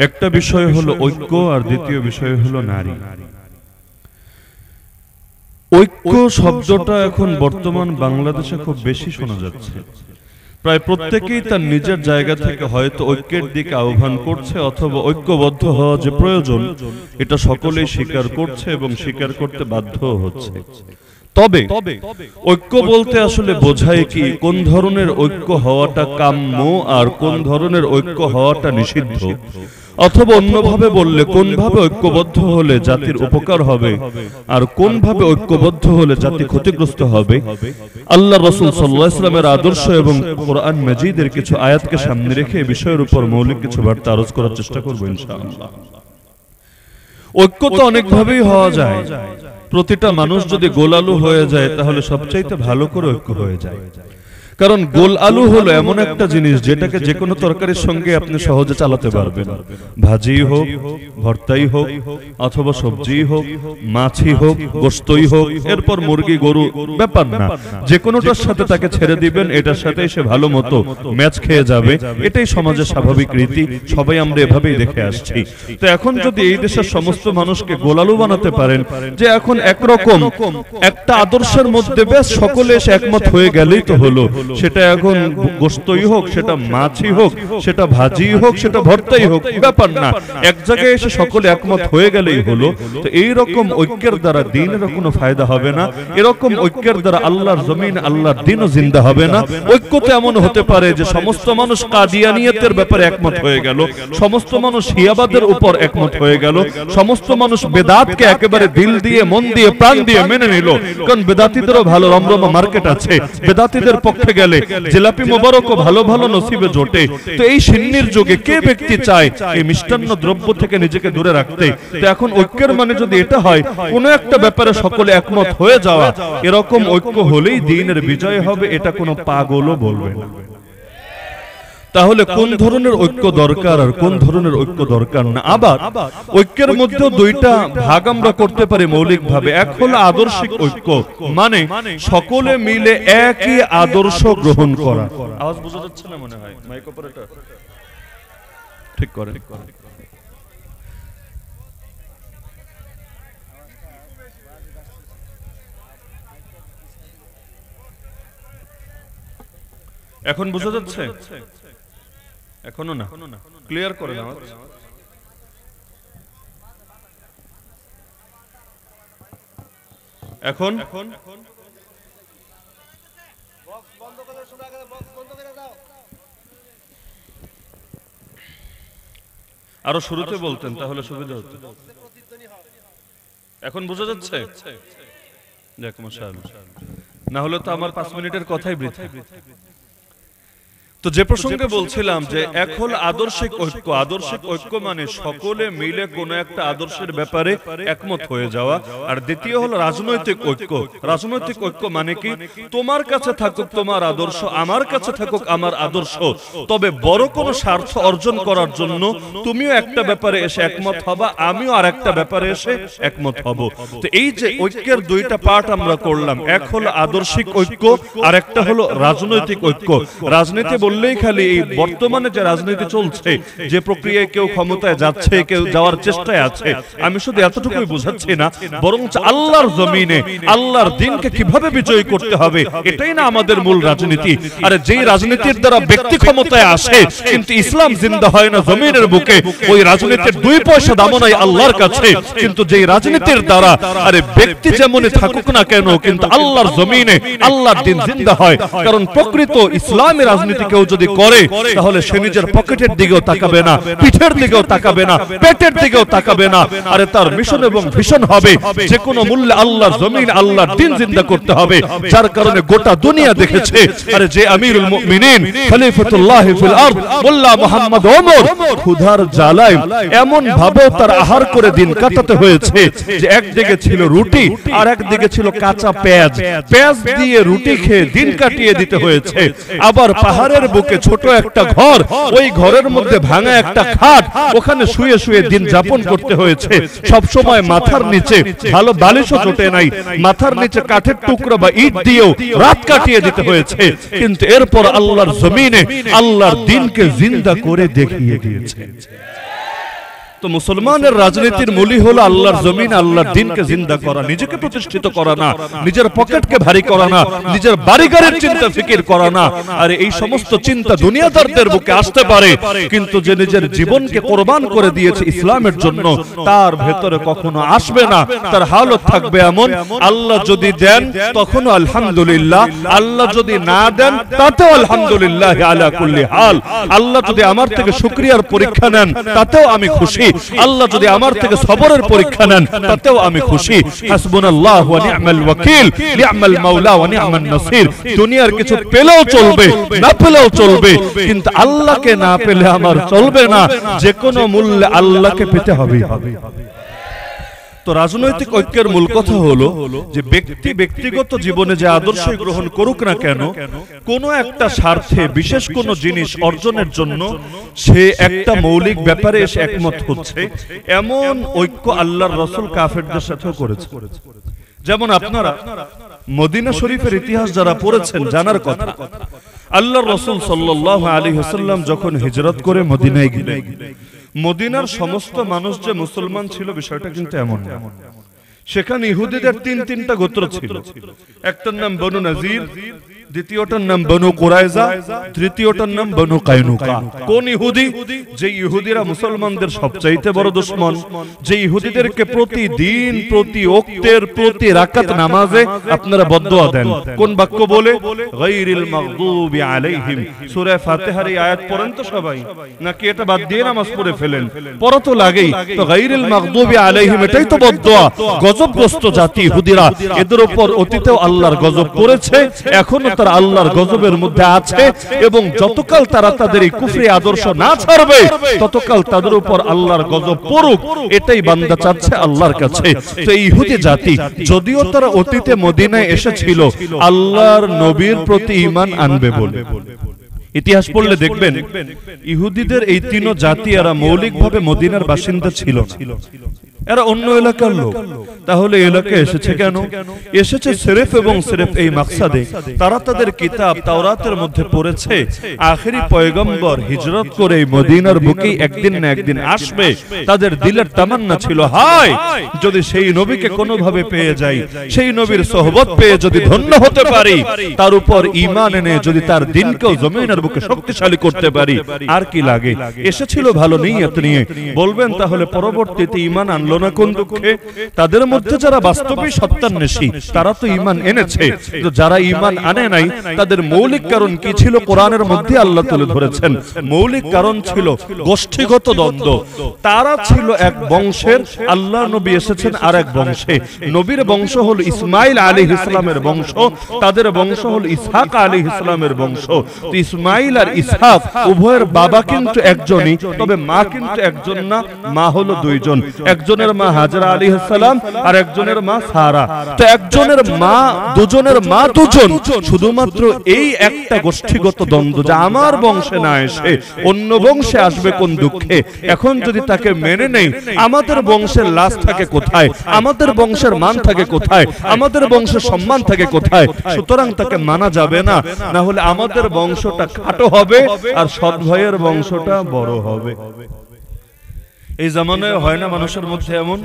একটা বিষয় হলো ঐক্য, আর দ্বিতীয় বিষয় হলো নারী। ঐক্য শব্দটা এখন বর্তমান বাংলাদেশে খুব বেশি শোনা যাচ্ছে। প্রায় প্রত্যেকেই তার নিজের জায়গা থেকে হয়তো ঐক্যের দিকে আহ্বান করছে, অথবা ঐক্যবদ্ধ হওয়া যে প্রয়োজন এটা সকলেই স্বীকার করছে এবং স্বীকার করতে বাধ্য হচ্ছে। তবে ঐক্য বলতে আসলে বোঝায় কি, কোন ধরনের ঐক্য হওয়াটা কাম্য আর কোন ধরনের ঐক্য হওয়াটা নিষিদ্ধ, অথবা অন্যভাবে বললে কোনভাবে ঐক্যবদ্ধ হলে জাতির উপকার হবে আর কোনভাবে ঐক্যবদ্ধ হলে জাতি ক্ষতিগ্রস্ত হবে। আল্লাহ রাসূল সাল্লাল্লাহু আলাইহি ওয়াসাল্লামের আদর্শ এবং কোরআন মাজিদের কিছু আয়াতকে সামনে রেখে এই বিষয়ের উপর মৌলিক কিছু বার্তা আরোজ করার চেষ্টা করব ইনশাআল্লাহ। ঐক্য তো অনেকভাবেই হওয়া যায়। প্রতিটা মানুষ যদি গোল আলু হয়ে যায় তাহলে সবচাইতে ভালো করে ঐক্য হয়ে যায়। কারণ গোল আলু হলো এমন একটা জিনিস যেটাকে যে কোনো তরকারির সঙ্গে আপনি সহজে চালাতে পারবেন। ভাজি হোক, ভর্তাই হোক, অথবা সবজি হোক, মাছই হোক, গোশতই হোক, এরপর মুরগি, গরু, ব্যাপার না, যে কোনোটার সাথে তাকে ছেড়ে দিবেন, এটার সাথে সে ভালো মতো ম্যাচ খেয়ে যাবে। এটাই সমাজের স্বাভাবিক রীতি, সবাই আমরা এভাবেই দেখে আসছি। তো এখন যদি এই দেশের সমস্ত মানুষকে গোল আলু বানাতে পারেন, যে এখন একরকম একটা আদর্শের মধ্যে বেশ সকলে এসে একমত হয়ে গেলেই তো হলো, সেটা এখন গোশতই হোক, সেটা মাছই হোক, সেটা ভাজি হোক, সেটা ভর্তাই হোক, ব্যাপার না, এক জায়গায় এসে সকলে একমত হয়ে গেলেই হলো। তো এই রকম ঐক্যের দ্বারা দ্বীনের কোনো ফায়দা হবে না। এরকম ঐক্যের দ্বারা আল্লাহর জমিন, আল্লাহর দ্বীনও জিন্দা হবে না। ঐক্য তো এমন হতে পারে যে সমস্ত মানুষ কাদিয়ানিয়তের ব্যাপারে একমত হয়ে গেল, সমস্ত মানুষ শিয়াবাদের উপর একমত হয়ে গেল, সমস্ত মানুষ বেদাতকে একেবারে দিল দিয়ে, মন দিয়ে, প্রাণ দিয়ে মেনে নিল। কারণ বেদাতীদেরও ভালো রমরমা মার্কেট আছে, বেদাতীদের পক্ষে গেলে জিলাপি মোবারকও ভালো ভালো নসিবে জোটে। তো এই সিন্নির যুগে কে ব্যক্তি চায় এই মিষ্টান্ন দ্রব্য থেকে নিজেকে দূরে রাখতে? তো এখন ঐক্যের মানে যদি এটা হয় কোন একটা ব্যাপারে সকলে একমত হয়ে যাওয়া, এরকম ঐক্য হলেই দ্বীনের বিজয় হবে, এটা কোনো পাগলও বলবে না। তাহলে কোন ধরনের ঐক্য দরকার আর কোন ধরনের ঐক্য দরকার না? আবার ঐক্যের মধ্যে দুইটা ভাগ আমরা করতে পারি মৌলিক ভাবে। এক হলো আদর্শিক ঐক্য, মানে সকলে মিলে একই আদর্শ গ্রহণ করা। আওয়াজ বোঝা যাচ্ছে না মনে হয়? মাইক অপারেটর ঠিক করে। এখন বোঝা যাচ্ছে? এখনো না, ক্লিয়ার করে নাও। এখন আরো শুরুতে বলতেন তাহলে সুবিধা হতো। এখন বোঝা যাচ্ছে? দেখ মাশাআল্লাহ, না হলে তো আমার 5 মিনিটের কথাই বৃথা। তো যে প্রসঙ্গে বলছিলাম যে এক হল আদর্শিক ঐক্য। আদর্শিক ঐক্য মানে সকলে মিলে কোনো একটা আদর্শের ব্যাপারে একমত হয়ে যাওয়া। আর দ্বিতীয় হলো রাজনৈতিক ঐক্য। রাজনৈতিক ঐক্য মানে কি, তোমার কাছে থাকুক তোমার আদর্শ, আমার কাছে থাকুক আমার আদর্শ, তবে বড় কোনো স্বার্থ অর্জন করার জন্য তুমিও একটা ব্যাপারে এসে একমত হবা, আমিও আর একটা ব্যাপারে এসে একমত হব। তো এই যে ঐক্যের দুইটা পার্ট আমরা করলাম, এক হলো আদর্শিক ঐক্য আর একটা হলো রাজনৈতিক ঐক্য। রাজনীতি বললেই খালি এই বর্তমানে যে রাজনীতি চলছে, যে প্রক্রিয়ায় কেউ ক্ষমতায় যাচ্ছে, কেউ যাওয়ার চেষ্টায় আছে, আমি শুধু এতটুকুই বোঝাচ্ছি না, বরং আল্লাহর জমিনে আল্লাহর দ্বীনকে কিভাবে বিজয়ী করতে হবে এটাই না আমাদের মূল রাজনীতি। আরে যেই রাজনীতির দ্বারা ব্যক্তি ক্ষমতায় আসে কিন্তু ইসলাম জিন্দা হয় না জমিনের বুকে, ওই রাজনীতির 2 পয়সা দাম নাই আল্লাহর কাছে। কিন্তু যেই রাজনীতির দ্বারা আরে ব্যক্তি যেমনই থাকুক না কেন কিন্তু আল্লাহর জমিনে আল্লাহর দ্বীন জিন্দা হয়। কারণ প্রকৃত ইসলামী রাজনীতি কেউ যদি করে তাহলে সে নিজের পকেটের দিকেও তাকাবে না, পিঠের দিকেও তাকাবে না, পেটের দিকেও তাকাবে না। আরে তার মিশন এবং ভিশন হবে যে কোনো মূল্যে আল্লাহর জমিন আল্লাহর দ্বীন জিন্দা করতে হবে। যার কারণে গোটা দুনিয়া দেখেছে আরে যে আমিরুল মুমিনিন খলিফাতুল্লাহ ফিল আরদ মোল্লা মুহাম্মদ ওমর ক্ষুধার জ্বালায় এমন ভাবে তার আহার করে দিন কাটাতে হয়েছে যে একদিকে ছিল রুটি আর একদিকে ছিল কাঁচা পেঁয়াজ, পেঁয়াজ দিয়ে রুটি খেয়ে দিন কাটিয়ে দিতে হয়েছে। আবার পাহাড়ের বুকে ছোট একটা ঘর, ওই ঘরের মধ্যে ভাঙা একটা খাট, ওখানে শুয়ে শুয়ে দিন যাপন করতে হয়েছে। সব সময় মাথার নিচে ভালো বালিশও জোটে নাই, মাথার নিচে কাঠের টুকরো বা ইট দিয়েও রাত কাটিয়ে দিতে হয়েছে। কিন্তু এরপর আল্লাহর জমিনে আল্লাহর দ্বীনকে জিন্দা করে দেখিয়ে দিয়েছে। তো মুসলমানের রাজনীতির মূলই হলো আল্লাহর জমিন, আল্লাহর দ্বীনকে জিন্দা করা, নিজেকে প্রতিষ্ঠিত করা না, নিজের পকেটকে ভারী করা না, নিজের বাড়িঘরের চিন্তা ফিকির করা না। আর এই সমস্ত চিন্তা দুনিয়াদারদের বুকে আসতে পারে, কিন্তু যে নিজের জীবনকে কোরবান করে দিয়েছে ইসলামের জন্য, তার ভেতরে কখনো আসবে না। তার হালত থাকবে এমন, আল্লাহ যদি দেন তখনও আলহামদুলিল্লাহ, আল্লাহ যদি না দেন তাতেও আলহামদুলিল্লাহ আলা কুল্লি হাল। আল্লাহ যদি আমার থেকে শুকরিয়ার পরীক্ষা নেন তাতেও আমি খুশি, আল্লাহ যদি আমার থেকে সবরের পরীক্ষা নেন তাতেও আমি খুশি। হাসবুনাল্লাহু ওয়া নি'মাল ওয়াকিল, নি'মাল মাওলা ওয়া নি'মান নাসির। দুনিয়ার কিছু পেলেও চলবে, না পেলেও চলবে, কিন্তু আল্লাহকে না পেলে আমার চলবে না। যে কোনো মূল্যে আল্লাহকে পেতে হবে। তো রাজনৈতিক ঐক্যের মূল কথা হলো যে ব্যক্তি ব্যক্তিগত জীবনে যে আদর্শ গ্রহণ করুক না কেন, কোনো একটা স্বার্থে বিশেষ কোনো জিনিস অর্জনের জন্য সে একটা মৌলিক ব্যাপারে এসে একমত হচ্ছে, এমন ঐক্য আল্লাহর রাসূল কাফেরদের সাথেও করেছে। যেমন আপনারা মদিনা শরীফের ইতিহাস যারা পড়েছেন জানার কথা, আল্লাহর রাসূল সাল্লাল্লাহু আলাইহি ওয়াসাল্লাম যখন হিজরত করে মদিনায় গেলেন, মদিনার সমস্ত মানুষ যে মুসলমান ছিল বিষয়টা কিন্তু এমন না। সেখানে ইহুদিদের তিনটা গোত্র ছিল। একটার নাম বনু নাজির, দ্বিতীয়টার নাম বনু কুরাইজা, তৃতীয়টার নাম বনু কায়নুকা। কোন ইহুদি? যে ইহুদিরা মুসলমানদের সবচাইতে বড় দুশমন, যে ইহুদিদেরকে প্রতিদিন প্রতি ওয়াক্তের প্রতি রাকাত নামাজে আপনারা বদদুয়া দেন। কোন বাক্য বলে? গায়রিল মাগদুবি আলাইহিম। সূরা ফাতিহার এই আয়াত পড়েন তো সবাই, নাকি এটা বাদ দিয়ে নামাজ পড়ে ফেলেন? পড়া তো লাগেই। তো গায়রিল মাগদুবি আলাইহিম এটাই তো বদদুয়া। গজবগ্রস্ত জাতি ইহুদিরা, এদের উপর অতীতেও আল্লাহর গজব পড়েছে, এখনো তারা আল্লাহর গজবের মধ্যে আছে, এবং যতকাল তারা তাদের এই কুফরি আদর্শ না ছাড়বে ততকাল তাদের উপর আল্লাহর গজব পড়ুক, এটাই বান্দা চাচ্ছে আল্লাহর কাছে। তো এই ইহুদি জাতি যদিও তারা অতীতে মদিনায় এসেছিল আল্লাহর নবীর প্রতি ঈমান আনবে বলে, ইতিহাস পড়লে দেখবেন ইহুদিদের এই তিন জাতি এরা মৌলিকভাবে মদিনার বাসিন্দা ছিল, এরা অন্য এলাকার লোক। তাহলে এলাকায় এসেছে কেন? এসেছে সিরেফ এবং সিরেফ এই মাকসাদে, তারা তাদের কিতাব তাওরাতের মধ্যে পড়েছে আখেরি পয়গম্বর হিজরত করে মদিনার বুকেই একদিন না একদিন আসবে। তাদের দিলের তামান্না ছিল, হায় যদি সেই নবীকে কোনোভাবে পেয়ে যাই, সেই নবীর সোহবত পেয়ে যদি ধন্য হতে পারি, তার উপর ঈমান এনে যদি তার দ্বীনকেও জমিনের বুকে শক্তিশালী করতে পারি, আর কি লাগে। এসেছিল ভালো নিয়ত নিয়ে। বলবেন তাহলে পরবর্তীতে ঈমান আনলো না কোন দুঃখে? তাদের মধ্যে যারা বাস্তবিক সত্যান্বেষী তারা তো ঈমান এনেছে, তো যারা ঈমান আনে নাই তাদের মৌলিক কারণ কি ছিল কোরআনের মধ্যে আল্লাহ তুলে ধরেছেন। মৌলিক কারণ ছিল গোষ্ঠীগত দ্বন্দ্ব। তারা ছিল এক বংশের, আল্লাহ নবী এসেছেন আর এক বংশে। নবীর বংশ হলো ইসমাইল আলাইহিস সালামের বংশ, তাদের বংশ হলো ইসহাক আলাইহিস সালামের বংশ। তো ইসমাইল আর ইসহাক উভয়ের বাবা কিন্তু একজনই, তবে মা কিন্তু একজন না, মা হলো দুইজন। একজনের মা হাজরা আলাইহিস সালাম আর একজনের মা সারা। তো একজনের মা, দুজনের মা দুজন, শুধুমাত্র এই একটা গোষ্ঠীগত দ্বন্দ্ব, যা আমার বংশে না এসে অন্য বংশে আসবে কোন দুঃখে। এখন যদি তাকে মেনে নেই, আমাদের বংশের লাশ থাকে কোথায়, আমাদের বংশের মান থাকে কোথায়, আমাদের বংশের সম্মান থাকে কোথায়? সুতরাং তাকে মানা যাবে না, না হলে আমাদের বংশটা খাটো হবে আর সৎ ভাইয়ের বংশটা বড় হবে। এই জামানায় হয় না মানুষের মধ্যে এমন?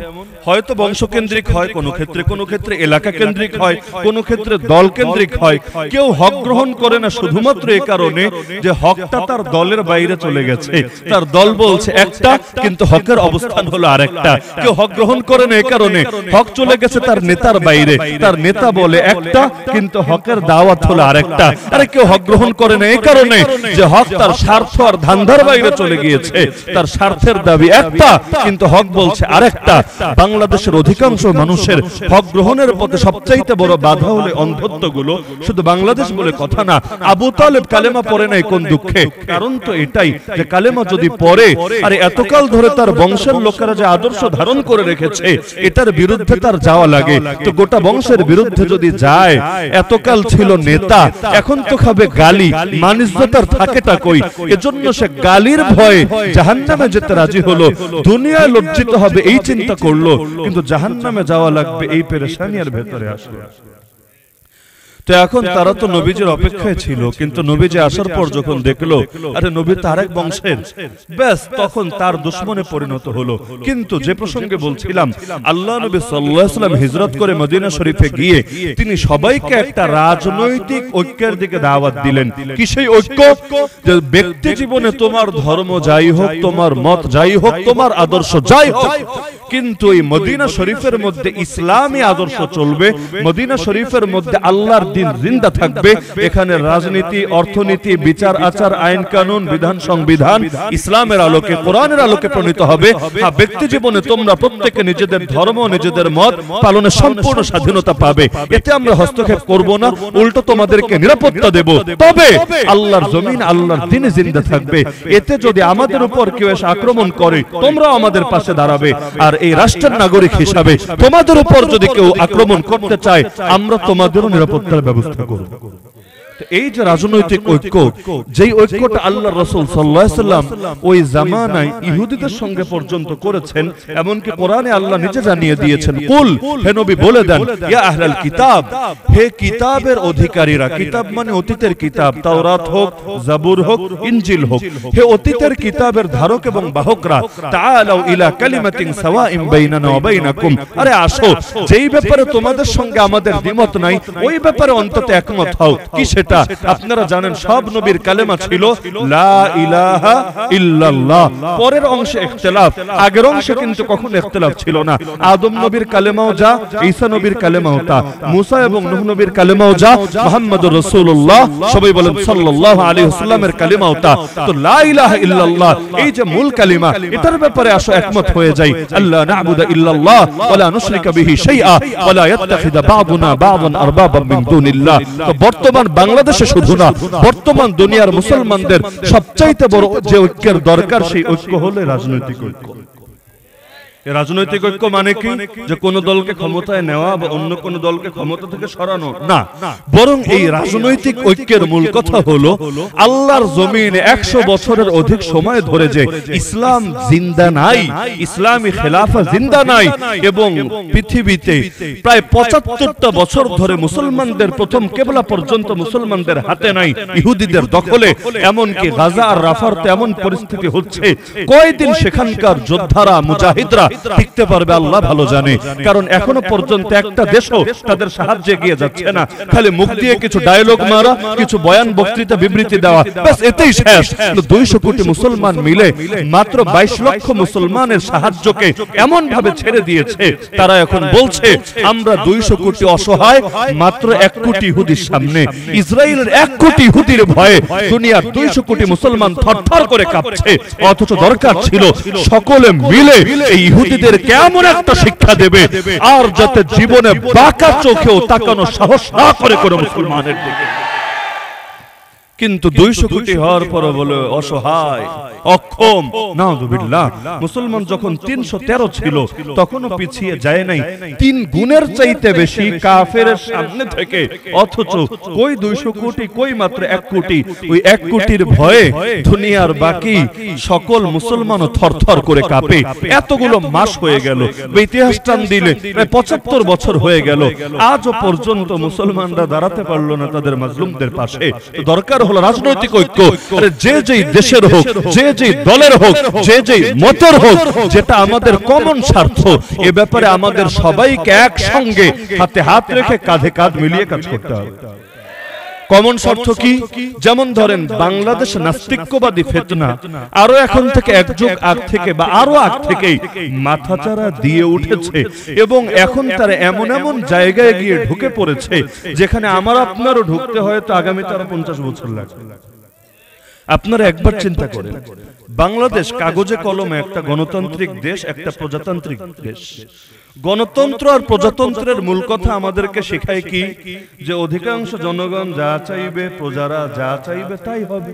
হয়তো বংশকেন্দ্রিক হয় কোনো ক্ষেত্রে, কোনো ক্ষেত্রে এলাকা কেন্দ্রিক হয়, কোনো ক্ষেত্রে দল কেন্দ্রিক হয়। কেউ হক গ্রহণ করে না শুধুমাত্র এই কারণে যে হকটা তার দলের বাইরে চলে গেছে। তার দল বলছে একটা, কিন্তু হকের অবস্থান হলো আরেকটা। কেউ হক গ্রহণ করে না এই কারণে হক চলে গেছে তার নেতার বাইরে, তার নেতা বলে একটা, কিন্তু হকের দাওয়াত হলো আরেকটা। আরে কেউ হক গ্রহণ করে না এই কারণে যে হক তার স্বার্থ আর ধান্দার বাইরে চলে গিয়েছে, তার স্বার্থের দাবি একটা, কিন্তু হক বলছে আরেকটা। বাংলাদেশের অধিকাংশ মানুষের হক গ্রহণের পথে সবচাইতে বড় বাধা হলো অন্ধত্বগুলো। শুধু বাংলাদেশ বলে কথা না, আবু তালেব কালেমা পড়ে নাই কোন দুঃখে? কারণ তো এটাই যে কালেমা যদি পড়ে, আর এতকাল ধরে তার বংশের লোকেরা যে আদর্শ ধারণ করে রেখেছে এটার বিরুদ্ধে তার যাওয়া লাগে। তো গোটা বংশের বিরুদ্ধে যদি যায়, এতকাল ছিল নেতা, এখন তো খাবে গালি, মানিজ্যতার থাকেটা কই? এজন্য সে গালির ভয়ে জাহান্নামে যেতে রাজি হলো। দুনিয়ায় লজ্জিত হবে এই চিন্তা করলো, কিন্তু জাহান্নামে যাওয়া লাগবে এই পেরেশানির ভেতরে আসলো। তো এখন তারা তো নবীজির অপেক্ষায় ছিল, কিন্তু নবীজি আসার পর যখন দেখলো আরে নবী তার এক বংশের, ব্যাস তখন তার দুশমনে পরিণত হলো। কিন্তু যে প্রসঙ্গে বলছিলাম, আল্লাহ নবী সাল্লাল্লাহু আলাইহি ওয়াসাল্লাম হিজরত করে মদিনা শরীফে গিয়ে তিনি সবাইকে একটা রাজনৈতিক ঐক্যের দিকে দাওয়াত দিলেন। কি সেই ঐক্য? যে ব্যক্তি জীবনে তোমার ধর্ম যাই হোক, তোমার মত যাই হোক, তোমার আদর্শ যাই হোক, কিন্তু এই মদিনা শরীফের মধ্যে ইসলামী আদর্শ চলবে, মদিনা শরীফের মধ্যে আল্লাহর দিন জিন্দা থাকবে। এখানে রাজনীতি, অর্থনীতি, বিচার আচার, আইন কানুন, বিধান সংবিধান ইসলামের আলোকে, কোরআনের আলোকে প্রণীত হবে। হ্যাঁ, ব্যক্তি জীবনে তোমরা প্রত্যেকে নিজেদের ধর্ম, নিজেদের মত পালনের সম্পূর্ণ স্বাধীনতা পাবে। এতে আমরা হস্তক্ষেপ করব না, উল্টো তোমাদেরকে নিরাপত্তা দেব। তবে আল্লাহর জমিন, আল্লাহর দিন জিন্দা থাকবে। এতে যদি আমাদের উপর কেউ এসে আক্রমণ করে, তোমরাও আমাদের পাশে দাঁড়াবে। আর এই রাষ্ট্রের নাগরিক হিসাবে তোমাদের উপর যদি কেউ আক্রমণ করতে চায়, আমরা তোমাদেরও নিরাপত্তার ব্যবস্থা করব। এই যে রাজনৈতিক ঐক্য, যেই ঐক্যটা আল্লাহ রাসূল সাল্লাল্লাহু আলাইহি ওয়াসাল্লাম ওই জামানায় ইহুদিদের সঙ্গে পর্যন্ত করেছেন, এমনকি কোরআনে আল্লাহ নিজে জানিয়ে দিয়েছেন, কুল, হে নবী বলে দেন, ইয়া আহলাল কিতাব, হে কিতাবের অধিকারীরা, কিতাব মানে অতীতের কিতাব, তাওরাত হোক, জাবুর হোক, ইনজিল হোক, হে অতীতের কিতাবের ধারক এবং বাহকরা, তাআলাউ ইলা কালিমাতিন সাওয়াইন বাইনানা ওয়া বাইনাকুম, আরে আসো, যেই ব্যাপারে তোমাদের সঙ্গে আমাদের দ্বিমত নাই, ওই ব্যাপারে অন্তত একমত হও। কি সেটা? আপনারা জানেন সব নবীর কালেমা ছিল লা ইলাহা ইল্লাল্লাহ। পরের অংশে ইখতিলাফ, আগের অংশে কিন্তু কখনো ইখতিলাফ ছিল না। আদম নবীর কালেমাও যা, ঈসা নবীর কালেমাও তা, মুসা এবং নূহ নবীর কালেমাও যা, মুহাম্মদুর রাসূলুল্লাহ, সবাই বলেন সাল্লাল্লাহু আলাইহি ওয়াসাল্লামের কালেমাও তা। তো লা ইলাহা ইল্লাল্লাহ এই যে মূল কালিমা, এটার ব্যাপারে আসো একমত হয়ে যাই। আল্লাহ না'বুদু ইল্লাল্লাহ ওয়া লা নুশরিকা বিহি শাইআ ওয়া লা ইয়াত্তাখিযা বা'দুনা বা'দান আরবাবাম মিন দুনিল্লাহ। তো বর্তমান বাংলাদেশে শুধু না, বর্তমান দুনিয়ার মুসলমানদের সবচাইতে বড় যে ঐক্যের দরকার, সেই ঐক্য হলো রাজনৈতিক ঐক্য। রাজনৈতিক ঐক্য মানে কি? যে কোন দলকে ক্ষমতায় নেওয়া বা অন্য কোন দলকে ক্ষমতা থেকে সরানো না, বরং এই রাজনৈতিক ঐক্যের মূল কথা হলো আল্লাহর জমিনে 100 বছরের অধিক সময় ধরে যে ইসলাম জিন্দা নাই, ইসলামী খেলাফা জিন্দা নাই, এবং পৃথিবীতে প্রায় 75টা বছর ধরে মুসলমানদের প্রথম কেবলা পর্যন্ত মুসলমানদের হাতে নাই, ইহুদিদের দখলে। এমনকি গাজা আর রাফার এমন পরিস্থিতি হচ্ছে, কয়দিন সেখানকার যোদ্ধারা, মুজাহিদরা টিকতে পারবে আল্লাহ ভালো জানে। কারণ এখনো পর্যন্ত একটা দেশও তাদের সাহায্যে এগিয়ে যাচ্ছে না, খালি মুখ দিয়ে কিছু ডায়লগ মারা, কিছু বয়ান, বক্তৃতা, বিবৃতি দেওয়া, ব্যাস এতেই শেষ। 200 কোটি মুসলমান মিলে মাত্র 22 লক্ষ মুসলমানের সাহায্যকে এমন ভাবে ছেড়ে দিয়েছে, তারা এখন বলছে আমরা 200 কোটি অসহায় মাত্র 1 কোটি ইহুদির সামনে। ইসরায়েলের 1 কোটি ইহুদির ভয়ে দুনিয়ার 200 কোটি মুসলমান থরথর করে কাঁপছে। অথচ দরকার ছিল সকলে মিলে এই ইহুদিদের কেমন একটা শিক্ষা দেবে, আর যাতে জীবনে বাঁকা চোখেও তাকানো সাহস না করে কোনো মুসলমানের দিকে। কিন্তু 200 কোটি হওয়ার পর বলে অসহায়, অক্ষম, নাউযুবিল্লাহ। মুসলমান যখন 313 ছিল তখনও পিছিয়ে যায় নাই, 3 গুণের চাইতে বেশি কাফেরের সামনে থেকে। অথচ কই 200 কোটি, কই মাত্র 1 কোটি। ওই 1 কোটির ভয়ে দুনিয়ার বাকি সকল মুসলমানও থরথর করে কাঁপে। এতগুলো মাস হয়ে গেল, ইতিহাস টান দিলে প্রায় 75 বছর হয়ে গেল, আজও পর্যন্ত মুসলমানরা দাঁড়াতে পারলো না তাদের মাজলুমদের পাশে। দরকার হলো রাজনৈতিক ঐক্য। যে যেই দেশের হোক, যে যেই দলের হোক, যে যেই মতের হোক, যেটা আমাদের কমন স্বার্থ, এ ব্যাপারে আমাদের সবাইকে একসঙ্গে হাতে হাত রেখে কাঁধে কাঁধ মিলিয়ে কাজ করতে হবে। কমন স্বার্থ কি? যেমন ধরেন বাংলাদেশ নাস্তিক্যবাদী ফিতনা আরো এখন থেকে 1 যুগ আগ থেকে বা আরো আগ থেকেই মাথাচাড়া দিয়ে উঠেছে, এবং এখন তারা এমন এমন জায়গায় গিয়ে ঢুকে পড়েছে যেখানে আমার আপনারও ঢুকতে হয়তো আগামীতে আরো 50 বছর লাগবে। আপনারা একবার চিন্তা করেন, বাংলাদেশ কাগজে কলমে একটা গণতান্ত্রিক দেশ, একটা প্রজাতান্ত্রিক দেশ। গণতন্ত্র আর প্রজাতন্ত্রের মূল কথা আমাদেরকে শেখায় কি? যে অধিকাংশ জনগণ যা চাইবে, প্রজারা যা চাইবে তাই হবে।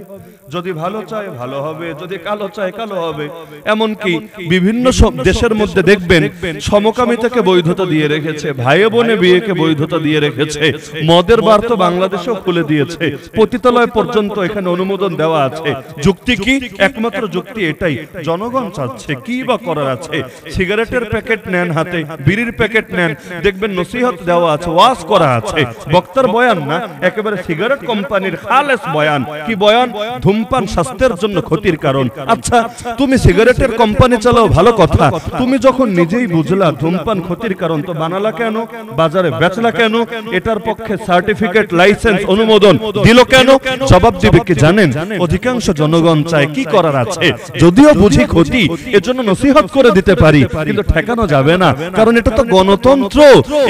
যদি ভালো চায় ভালো হবে, যদি কালো চায় কালো হবে। এমনকি বিভিন্ন সব দেশের মধ্যে দেখবেন সমকামিতাকে বৈধতা দিয়ে রেখেছে, ভাই বোনে বিয়েকে বৈধতা দিয়ে রেখেছে, মদের বার তো বাংলাদেশেও খুলে দিয়েছে, পতিতালয় পর্যন্ত এখানে অনুমোদন দেওয়া আছে। যুক্তি কি? একমাত্র যুক্তি এটাই, জনগণ চাচ্ছে, কি বা করার আছে? সিগারেটের প্যাকেট নেন হাতে, বিড়ির প্যাকেট নেন, দেখবেন নসিহত দেওয়া আছে, ওয়াজ করা আছে, বক্তার বয়ান না, একেবারে সিগারেট কোম্পানির খালেস বয়ান। কি বয়ান? ধূমপান স্বাস্থ্যের জন্য ক্ষতির কারণ। আচ্ছা, তুমি সিগারেটের কোম্পানি চালাও, ভালো কথা, তুমি যখন নিজেই বুঝলা ধূমপান ক্ষতির কারণ, তো বানালা কেন, বাজারে বেচলা কেন, এটার পক্ষে সার্টিফিকেট, লাইসেন্স, অনুমোদন দিল কেন? জবাব দিবে কি জানেন? অধিকাংশ জনগণ চায় কি করার আছে, যদিও বুঝি ক্ষতি, এজন্য নসিহত করে দিতে পারি, কিন্তু ঠেকানো যাবে না, কারণ এটা তো গণতন্ত্র।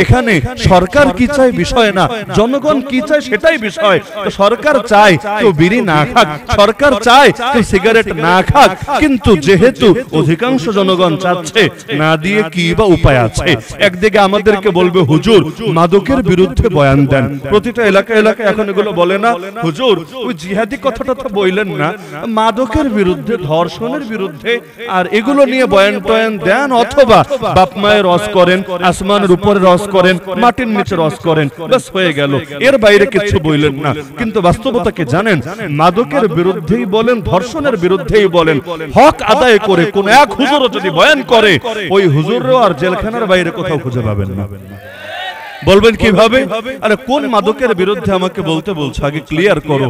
এখানে সরকার কি চায় বিষয় না, জনগণ কি চায় সেটাই বিষয়। তো সরকার চায় কেউ বিড়ি না খাক, সরকার চায় কেউ সিগারেট না খাক, কিন্তু যেহেতু অধিকাংশ জনগণ চাচ্ছে, না দিয়ে কি বা উপায় আছে? একদিকে আমাদেরকে বলবে হুজুর মাদকের বিরুদ্ধে বয়ান দেন, প্রতিটা এলাকা এলাকায় এখন এগুলো বলে না, হুজুর ওই জিহাদি কথাটা তো বললেন না, মাদকের বিরুদ্ধে, ধর্ষণের বিরুদ্ধে, আর এগুলো নিয়ে বয়ান টয়ান দেন, অথবা বাপ মায়ের রস করেন, আসমানের উপরে রস করেন, মাটির নিচে রস করেন, বাস হয়ে গেল, এর বাইরে কিছু বললেন না। কিন্তু বাস্তবতা কি জানেন? মাদকের বিরুদ্ধেই বলেন, ধর্ষণের বিরুদ্ধেই বলেন, হক আদায় করে কোন এক হুজুরও যদি বয়ান করে, ওই হুজুরও আর জেলখানার বাইরে কোথাও খুঁজে পাবেন না। বলবেন কিভাবে? আরে কোন মাদকের বিরুদ্ধে আমাকে বলতে বলছো, আগে ক্লিয়ার করো।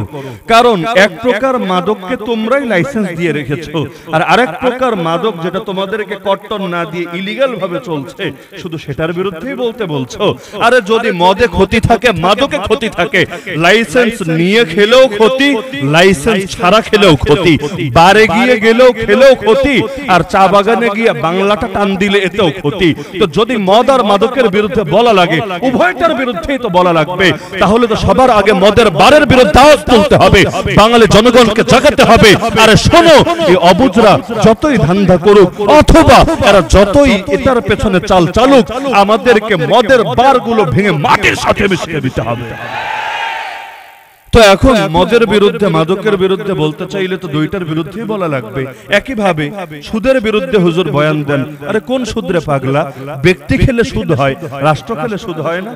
কারণ এক প্রকার মাদককে তোমরাই লাইসেন্স দিয়ে রেখেছো, আর আরেক প্রকার মাদক যেটা তোমাদেরকে কট্টর না দিয়ে ইলিগাল ভাবে চলছে, শুধু সেটার বিরুদ্ধেই বলতে বলছো। আরে যদি মদে ক্ষতি থাকে, মাদকে ক্ষতি থাকে, লাইসেন্স নিয়ে খেলেও ক্ষতি, লাইসেন্স ছাড়া খেলেও ক্ষতি, বারে গিয়ে গেলেও খেলেও ক্ষতি, আর চা বাগানে গিয়ে বাংলাটা টান দিলে এতেও ক্ষতি। তো যদি মদ আর মাদকের বিরুদ্ধে বলা লাগে, উভয়টার বিরুদ্ধেই তো বলা লাগবে, তাহলে তো সবার আগে মদের বারের বিরুদ্ধে আওয়াজ তুলতে হবে, বাঙালি জনগণকে জাগাতে হবে। আরে শোনো, এই অবুজরা যতই ধান্দা করুক, অথবা এরা যতই এটার পেছনে চাল চালুক, আমাদেরকে মদের বারগুলো ভেঙে মাটির সাথে মিশিয়ে দিতে হবে। তো এখন মদের বিরুদ্ধে, মাদকের বিরুদ্ধে বলতে চাইলে তো দুইটার বিরুদ্ধেই বলা লাগবে। একইভাবে সুদের বিরুদ্ধে হুজুর বয়ান দেন। আরে কোন সুদরে পাগলা? ব্যক্তি খেলে সুদ হয়, রাষ্ট্র খেলে সুদ হয় না।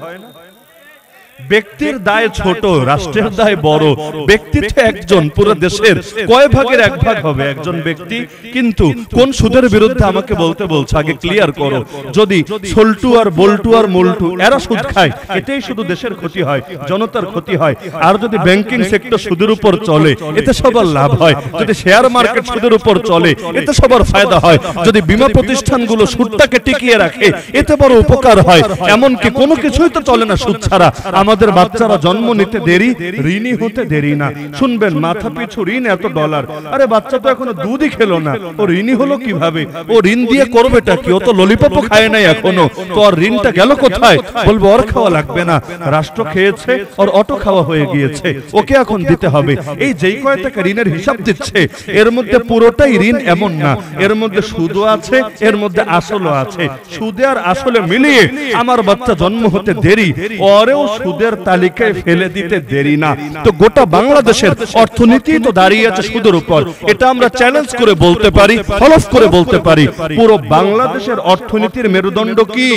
ব্যক্তির দায় ছোট, রাষ্ট্রের দায় বড়। ব্যক্তি তো একজন, পুরো দেশের কয় ভাগের এক ভাগ হবে একজন ব্যক্তি। কিন্তু কোন সুদের বিরুদ্ধে আমাকে বলতে বলছো, আগে ক্লিয়ার করো। যদি সল্টু আর বল্টু আর মল্টু এরা সুদ খায়, এতেই শুধু দেশের ক্ষতি হয়, জনতার ক্ষতি হয়। আর যদি ব্যাংকিং সেক্টর সুদের উপর চলে, এতে সবার লাভ হয়। যদি শেয়ার মার্কেট সুদের উপর চলে, এতে সবার ফায়দা হয়। যদি বীমা প্রতিষ্ঠানগুলো সুদটাকে টিকিয়ে রাখে, এতে বড় উপকার হয়। এমনকি কোনো কিছুই তো চলে না সুদ ছাড়া। আমাদের বাচ্চারা জন্ম নিতে দেরি, ঋণী হতে দেরি না। শুনবেন মাথা পিছু ঋণ এত ডলার। আরে বাচ্চা তো এখনো দুধই খেলো না, ও ঋণী হলো কিভাবে? ও ঋণ দিয়ে করবেটা কি? ও তো ললিপপও খায় নাই এখনো, তো আর ঋণটা গেল কোথায়? বলবো ওর খাওয়া লাগবে না, রাষ্ট্র খেয়েছে, ওর অটো খাওয়া হয়ে গিয়েছে, ওকে এখন দিতে হবে। এই যেই কয় টাকা ঋণের হিসাব দিচ্ছে, এর মধ্যে পুরোটাই ঋণ এমন না, এর মধ্যে সুদও আছে, এর মধ্যে আসলও আছে। সুদে আর আসলে মিলিয়ে আমার বাচ্চা জন্ম হতে দেরি, ওরেও সুদের তালিকায় ফেলে দিতে দেরি না। তো গোটা বাংলাদেশের অর্থনীতি তো দাঁড়িয়ে আছে সুদের উপর। এটা আমরা চ্যালেঞ্জ করে বলতে পারি, হলফ করে বলতে পারি, পুরো বাংলাদেশের অর্থনীতির মেরুদণ্ড কি?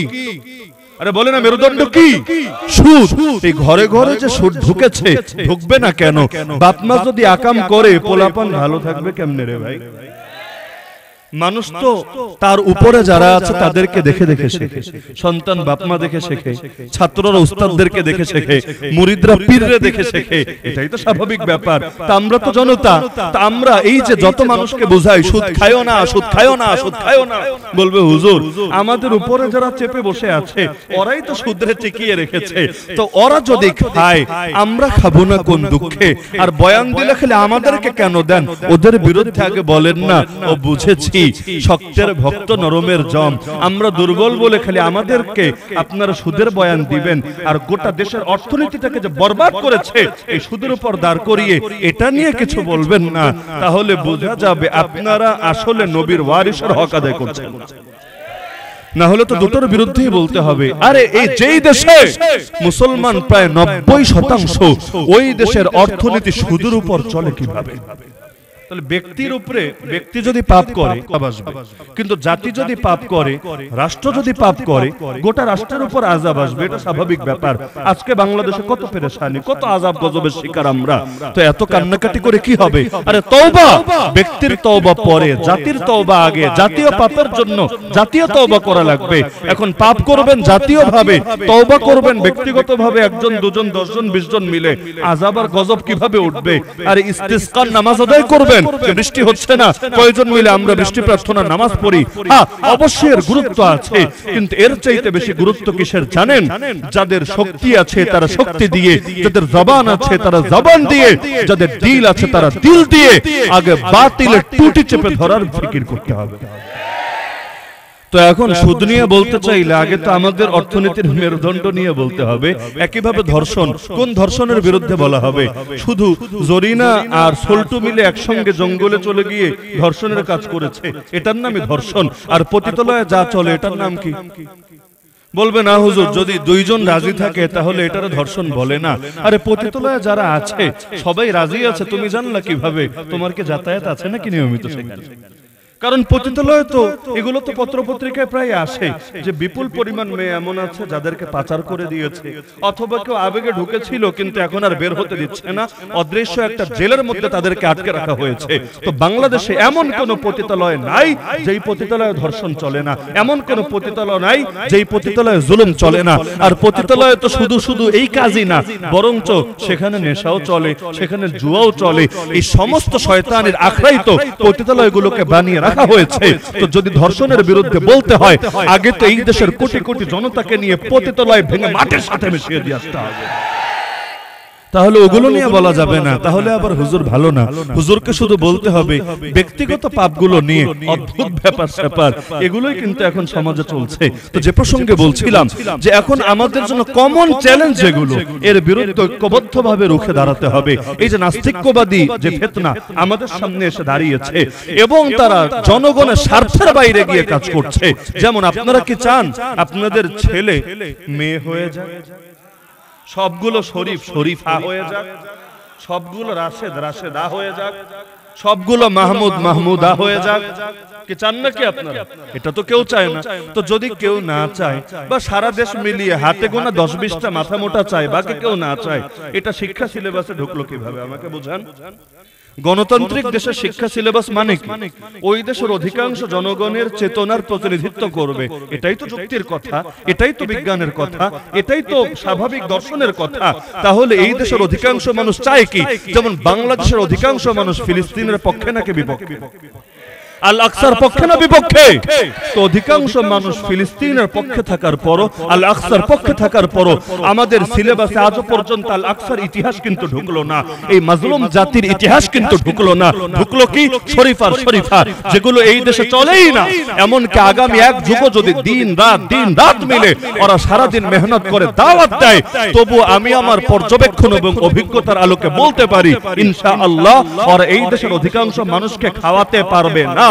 আরে বলে না, মেরুদণ্ড কি? সুদ। এই ঘরে ঘরে যে সুদ ঢুকেছে, ঢুকবে না কেন? বাপ মা যদি আকাম করে, পোলাপান ভালো থাকবে কেমনে রে ভাই? মানুষ তো তার উপরে যারা আছে তাদেরকে দেখে দেখে শেখে। সন্তান বাপমা দেখে শেখে, ছাত্ররা উস্তাদদেরকে দেখে শেখে, মুরিদরা পীররে দেখে শেখে। এটাই তো স্বাভাবিক ব্যাপার। তা আমরা তো জনতা, তা আমরা এই যে যত মানুষকে বোঝাই সুদ খায়ও না, সুদ খায়ও না, সুদ খায়ও না, বলবে হুজুর আমাদের উপরে যারা চেপে বসে আছে, ওরাই তো সুদরে টিকিয়ে রেখেছে। তো ওরা যদি খায়, আমরা খাবো না কোন দুঃখে? আর বয়ান দিলে খেলে আমাদেরকে কেন দেন? ওদের বিরুদ্ধে আগে বলেন না, ও বুঝেছি শক্তের ভক্ত নরমের জম, আমরা দুর্বল বলে খালি আমাদেরকে আপনারা সুদের বয়ান দিবেন। আর গোটা দেশের অর্থনীতিটাকে যে বরবাদ করেছে এই সুদের উপর দাঁড় করিয়ে, এটা নিয়ে কিছু বলবেন না, তাহলে বোঝা যাবে আপনারা আসলে নবীর ওয়ারিসের হক আদায় করছেন। না হলে তো দুটোর বিরুদ্ধেই বলতে হবে। আরে এই যেই দেশে মুসলমান প্রায় 90%, ওই দেশের অর্থনীতি সুদের উপর চলে কিভাবে? তাহলে ব্যক্তির উপরে ব্যক্তি যদি পাপ করে আসবে, কিন্তু জাতি যদি পাপ করে, রাষ্ট্র যদি পাপ করে, গোটা রাষ্ট্রের উপর আযাব আসবে। এটা স্বাভাবিক ব্যাপার। আজকে বাংলাদেশে কত পেরেশানি, কত আযাব গজবের শিকার আমরা। তো এত কান্নাকাটি করে কি হবে? আরে তওবা, ব্যক্তির তওবা পরে, জাতির তওবা আগে। জাতীয় পাপের জন্য জাতীয় তওবা করা লাগবে। এখন পাপ করবেন জাতীয় ভাবে, তওবা করবেন ব্যক্তিগতভাবে, একজন দুজন 10 জন 20 জন মিলে, আযাব আর গজব কিভাবে উঠবে? আরে ইস্তিসকার নামাজ আদায় করবেন, বৃষ্টি হচ্ছে না, কয়জন মিলে আমরা বৃষ্টি প্রার্থনা নামাজ পড়ি। হ্যাঁ, অবশ্যই এর গুরুত্ব আছে, কিন্তু এর চাইতে বেশি গুরুত্ব কিসের জানেন? যাদের শক্তি আছে তারা শক্তি দিয়ে, যাদের জবান আছে তারা জবান দিয়ে, যাদের দিল আছে তারা দিল দিয়ে আগে বাতিলের টুটি চেপে ধরার ফিকির করতে হবে। তো এখন সুদ নিয়ে বলতে চাইলে আগে তো আমাদের অর্থনীতির মেরুদণ্ড নিয়ে বলতে হবে। একইভাবে ধর্ষণ, কোন ধর্ষণের বিরুদ্ধে বলা হবে? শুধু জরিনা আর সল্টু মিলে একসঙ্গে জঙ্গলে চলে গিয়ে ধর্ষণের কাজ করেছে, এটার নামই ধর্ষণ। আর পতিতালয়ে যা চলে এটার নাম কি? বলবে না হুজুর, যদি 2 জন রাজি থাকে তাহলে এটার ধর্ষণ বলে না। আরে পতিতালয়ে যারা আছে সবাই রাজি আছে, তুমি জানলা কিভাবে? তোমার কি যাতায়াত আছে নাকি নিয়মিত সেখানে? কারণ পতিতালয় তো এগুলো তো পত্রপত্রিকায় প্রায় আসে যে বিপুল পরিমাণ মেয়ে এমন আছে যাদেরকে পাচার করে দিয়েছে, অথবা কেউ আবেগে ঢুকেছিল কিন্তু এখন আর বের হতে দিচ্ছে না, অদৃশ্য একটা জেলের মধ্যে তাদেরকে আটকে রাখা হয়েছে। তো বাংলাদেশে এমন কোন পতিতালয় নাই যেই পতিতালয়ে ধর্ষণ চলে না, এমন কোন পতিতালয় নাই যেই পতিতালয়ে জুলুম চলে না। আর পতিতালয়ে তো শুধু শুধু এই কাজই না, বরঞ্চ সেখানে নেশাও চলে, সেখানে জুয়াও চলে। এই সমস্ত শয়তানের আখড়াই তো পতিতালয়গুলোকে বানিয়ে রাখা হয়েছে। তো যদি ধর্ষণের বিরুদ্ধে বলতে হয়, আগে তো এই দেশের কোটি কোটি জনতাকে নিয়ে পতিতালয় ভেঙে মাটির সাথে মিশিয়ে দিয়ে আসতে হবে। তাহলে ওগুলো নিয়ে বলা যাবে না, তাহলে আবার হুজুর ভালো না। হুজুরকে শুধু বলতে হবে ব্যক্তিগত পাপগুলো নিয়ে। অদ্ভুত ব্যাপার স্যাপার, এগুলোই কিন্তু এখন সমাজে চলছে। তো যে প্রসঙ্গে বলছিলাম যে এখন আমাদের জন্য কমন চ্যালেঞ্জ যেগুলো, এর বিরুদ্ধে ঐক্যবদ্ধভাবে রুখে দাঁড়াতে হবে। এই যে নাস্তিকবাদী যে ফিতনা আমাদের সামনে এসে দাঁড়িয়েছে এবং তারা জনগণের স্বার্থের বাইরে গিয়ে কাজ করছে। যেমন আপনারা কি চান আপনাদের ছেলে মেয়ে হয়ে যায়, সবগুলো শরীফ শরীফা হয়ে যাক, সবগুলো রাশেদ রাশেদা হয়ে যাক, সবগুলো মাহমুদ মাহমুদা হয়ে যাক? কি চান নাকি আপনারা? এটা তো কেউ চায় না। তো যদি কেউ না চায়, বা সারা দেশ মিলিয়ে হাতে গোনা 10-20টা মাথা মোটা চায়, বাকি কেউ না চায়, এটা শিক্ষা সিলেবাসে ঢুকলো কিভাবে? আমাকে বোঝান। গণতান্ত্রিক দেশের শিক্ষা সিলেবাস মানে কি? ওই দেশের অধিকাংশ জনগণের চেতনার প্রতিনিধিত্ব করবে। এটাই তো যুক্তির কথা, এটাই তো বিজ্ঞানের কথা, এটাই তো স্বাভাবিক দর্শনের কথা। তাহলে এই দেশের অধিকাংশ মানুষ চায় কি? যেমন বাংলাদেশের অধিকাংশ মানুষ ফিলিস্তিনের পক্ষে নাকি বিপক্ষে? আল আকসার পক্ষে না বিপক্ষে? তো অধিকাংশ মানুষ ফিলিস্তিনের পক্ষে থাকার পরও, আল আকসার পক্ষে থাকার পরও আমাদের সিলেবাসে আজও পর্যন্ত আল আকসার ইতিহাস কিন্তু ঢুকলো না, এই মাজলুম জাতির ইতিহাস কিন্তু ঢুকলো না। ঢুকলো কি? শরীফার শরীফা, যেগুলো এই দেশে চলেই না। এমনকি আগামী 1 যুগ যদি দিন রাত মিলে ওরা সারাদিন মেহনত করে দাওয়াত দেয়, তবু আমি আমার পর্যবেক্ষণ এবং অভিজ্ঞতার আলোকে বলতে পারি ইনশাআল্লাহ ওরা এই দেশের অধিকাংশ মানুষকে খাওয়াতে পারবে না।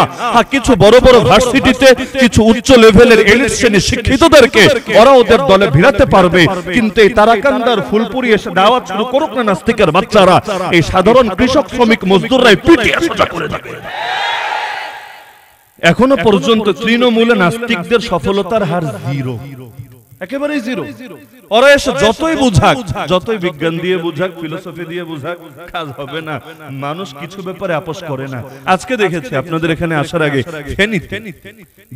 কিছু বড় বড় ভার্সিটিতে কিছু উচ্চ লেভেলের এলিট শ্রেণীর শিক্ষিতদেরকে ওরা ওদের দলে ভিড়াতে পারবে, কিন্তু এই তারাকান্দার ফুলপুরি এসে দাওয়াত শুরু করুক না নাস্তিকের বাচ্চারা, এই সাধারণ কৃষক শ্রমিক মজদুররাই পিটিয়ে সোজা করে দেবে। এখনো পর্যন্ত তৃণমূলে নাস্তিকদের সফলতার হার 0, একেবারেই 0। ওরা এসে যতই বুঝাক, যতই বিজ্ঞান দিয়ে বুঝাক, ফিলোসফি দিয়ে বুঝাক, কাজ হবে না। মানুষ কিছু ব্যাপারে আপোষ করে না। আজকে দেখেছি আপনাদের এখানে আসার আগে ফেনীতে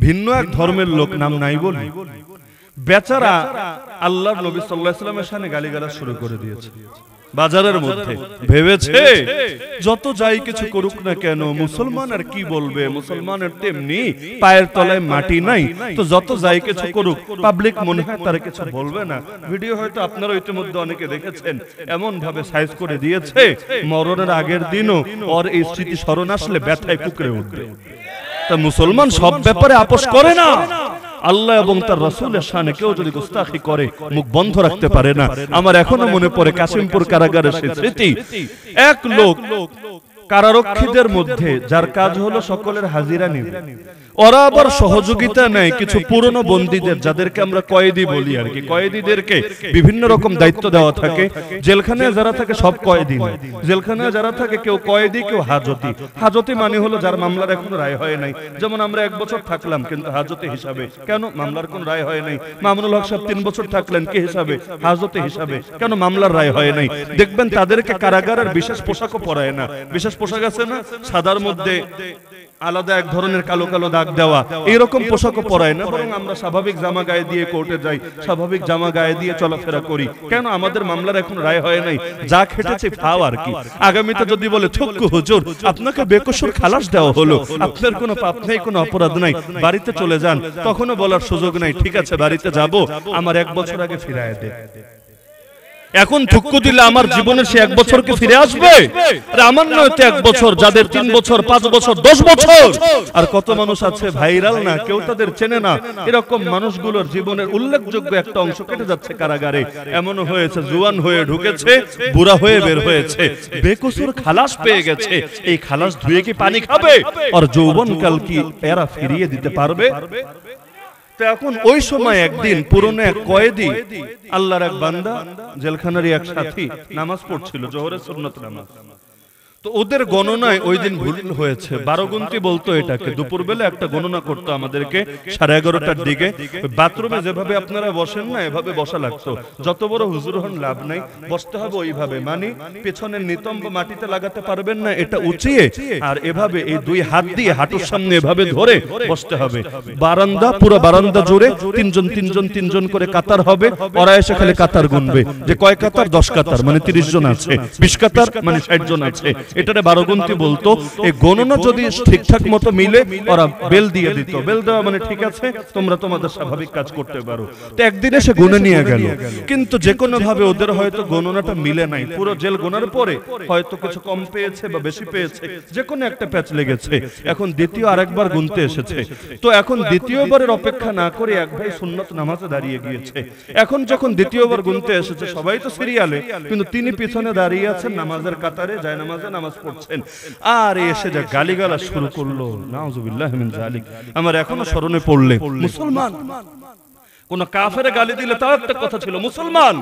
ভিন্ন এক ধর্মের লোক, নাম নাই বলি, বেচারা আল্লাহর নবী সাল্লাল্লাহু আলাইহি ওয়াসাল্লামের সামনে গালিগালাজ শুরু করে দিয়েছে বাজারের মধ্যে। ভেবেছে যত যাই কিছু করুক না কেন, মুসলমান আর কি বলবে, মুসলমানের তেমনি পায়ের তলায় মাটি নাই, তো যত যাই কিছু করুক পাবলিক মনে হয় তারা কিছু বলবে না। ভিডিও হয়তো আপনারা ইতিমধ্যে অনেকে দেখেছেন, এমন ভাবে সাইজ করে দিয়েছে মরণের আগের দিনও ওর এই স্মৃতি স্মরণ আসলে ব্যথায় কুকড়ে উঠবে। তা মুসলমান সব ব্যাপারে আপোষ করে না। আল্লাহ এবং তার রাসূলের শানে কেউ যদি গুস্তাখি করে মুখ বন্ধ রাখতে পারে না। আমার এখনো মনে পড়ে কাশিমপুর কারাগারের সেই স্মৃতি। এক লোক কারারক্ষীদের মধ্যে যার কাজ হলো সকলের হাজিরা নিবে, ওরা আবার সহযোগিতা নেয় কিছু পুরনো বন্দীদের, যাদেরকে আমরা কয়েদি বলি আর কি। কয়েদিদেরকে বিভিন্ন রকম দায়িত্ব দেওয়া থাকে। জেলখানায় যারা থাকে সব কয়েদি নয়, জেলখানায় যারা থাকে কেউ কয়েদি কেউ হাজতি। হাজতি মানে হলো যার মামলার এখনো রায় হয় নাই। যেমন আমরা 1 বছর থাকলাম কিন্তু হাজতে হিসাবে, কেন? মামলার কোন রায় হয় নাই। মামুনুল হক সাহেব 3 বছর থাকলেন কি হিসাবে? হাজতে হিসাবে, কেন? মামলার রায় হয় নাই। দেখবেন তাদেরকে কারাগারের বিশেষ পোশাকও পরায় না। বিশেষ পোশাক আছে না, সাদার মধ্যে আলাদা এক ধরনের কালো কালো দাগ দেওয়া, এইরকম পোশাকও পরায় না, বরং আমরা স্বাভাবিক জামা গায়ে দিয়ে কোর্টে যাই, স্বাভাবিক জামা গায়ে দিয়ে চলাফেরা করি। কেন? আমাদের মামলার এখন রায় হয় নাই, যা খেটেছে খাও আর কি। আগামীতে যদি বলে থুক্কু হুজুর আপনাকে বেকসুর খালাস দেওয়া হলো, আপনার কোনো পাপ নেই, কোনো অপরাধ নাই, বাড়িতে চলে যান, তখনও বলার সুযোগ নাই ঠিক আছে বাড়িতে যাব, আমার 1 বছর আগে ফিরায় দে। এখন থুক্কু দিলে আমার জীবনের সে 1 বছরকে ফিরে আসবে? আরে আমার নয় তো 1 বছর, যাদের 3 বছর 5 বছর 10 বছর। আর কত মানুষ আছে ভাইরাল না, কেউ তাদের চেনে না, এরকম মানুষগুলোর জীবনের উল্লেখযোগ্য একটা অংশ কেটে যাচ্ছে কারাগারে। এমন হয়েছে জুয়ান হয়ে ঢুকেছে, বুড়া হয়ে বের হয়েছে, বেকসুর খালাস পেয়ে গেছে। এই খালাস ধুয়ে কি পানি খাবে? আর যৌবনকাল কি এরা ফিরিয়ে দিতে পারবে? তো এখন ওই সময় একদিন পুরনো এক কয়েদি, আল্লাহর এক বান্দা, জেলখানারই এক সাথী নামাজ পড়ছিল, জোহরের সুন্নত নামাজ। তো ওদের গণনায় ওই দিন ভুল হয়েছে, 12 গুনতি বলতো এটাকে। দুপুরবেলা একটা গণনা করতো আমাদেরকে 11:30টার দিকে। বাথরুমে যেভাবে আপনারা বসেন না, এভাবে বসা লাগতো। যত বড় হুজুর হন লাভ নাই, বসতে হবে ওইভাবে, মানে পেছনের নিতম্ব মাটিতে লাগাতে পারবেন না, এটা উঁচিয়ে আর এভাবে এই 2 হাত দিয়ে হাঁটুর সামনে এভাবে ধরে বসতে হবে। বারান্দা, পুরো বারান্দা জুড়ে 3 জন করে কাতার হবে। ওরা এসে খালি কাতার গুনবে যে কয় কাতার, 10 কাতার মানে 30 জন আছে, 20 কাতার মানে 60 জন আছে। এটারে 12 গুনতি বলতো। এই গণনা যদি ঠিকঠাক মতো মিলে ওরা বেল দিয়ে দিত। বেল দেওয়া মানে ঠিক আছে তোমরা তোমাদের স্বাভাবিক কাজ করতে পারো। তো একদিন এসে গুনে নিয়ে গেল, কিন্তু যে কোনো ভাবে ওদের হয়তো গণনাটা মিলে নাই। পুরো জেল গোনার পরে হয়তো কিছু কম পেয়েছে বা বেশি পেয়েছে, যে কোনো একটা প্যাচ লেগেছে। এখন দ্বিতীয় আরেকবার গুনতে এসেছে। তো এখন দ্বিতীয়বারের অপেক্ষা না করে এক ভাই সুন্নত নামাজে দাঁড়িয়ে গিয়েছে। এখন যখন দ্বিতীয়বার গুনতে এসেছে, সবাই তো সিরিয়ালে, কিন্তু তিনি পিছনে দাঁড়িয়ে আছেন নামাজের কাতারে, যায় নামাজে নামাজ পড়ছেন। আর এসে যা গালিগালাজ শুরু করলো, নাউজুবিল্লাহ মিন যালিক। আমার এখনো স্মরণে পড়লে, মুসলমান কোন কাফেরে গালি দিলে তাও একটা কথা ছিল, মুসলমান,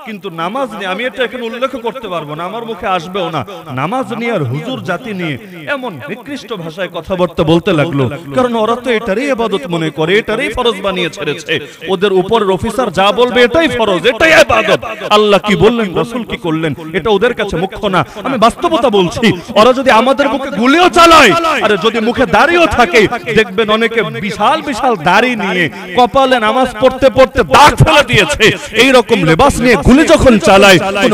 কিন্তু নামাজ নিয়ে আমি এটা এখানে উল্লেখ করতে পারবো না, আমার মুখে আসবেও না। নামাজ নিয়ে আর হুজুর জাতি নিয়ে এমন নিকৃষ্ট ভাষায় কথাবার্তা বলতে লাগলো, কারণ ওরা তো এটারই ইবাদত মনে করে, এটারই ফরজ বানিয়ে ছেড়েছে। ওদের উপরের অফিসার যা বলবে এটাই ফরজ, এটাই ইবাদত। আল্লাহ কি বললেন, রাসূল কি করলেন, এটা ওদের কাছে মুখ্য না। আমি বাস্তবতা বলছি, ওরা যদি আমাদের মুখে গুলিও চালায়, আর যদি মুখে দাড়িও থাকে, দেখবেন অনেকে বিশাল বিশাল দাড়ি নিয়ে কপালে নামাজ পড়তে পড়তে দাগ ফেলে দিয়েছে। এই রকম লেবাস নিয়ে গুলি যখন চালায়, কোন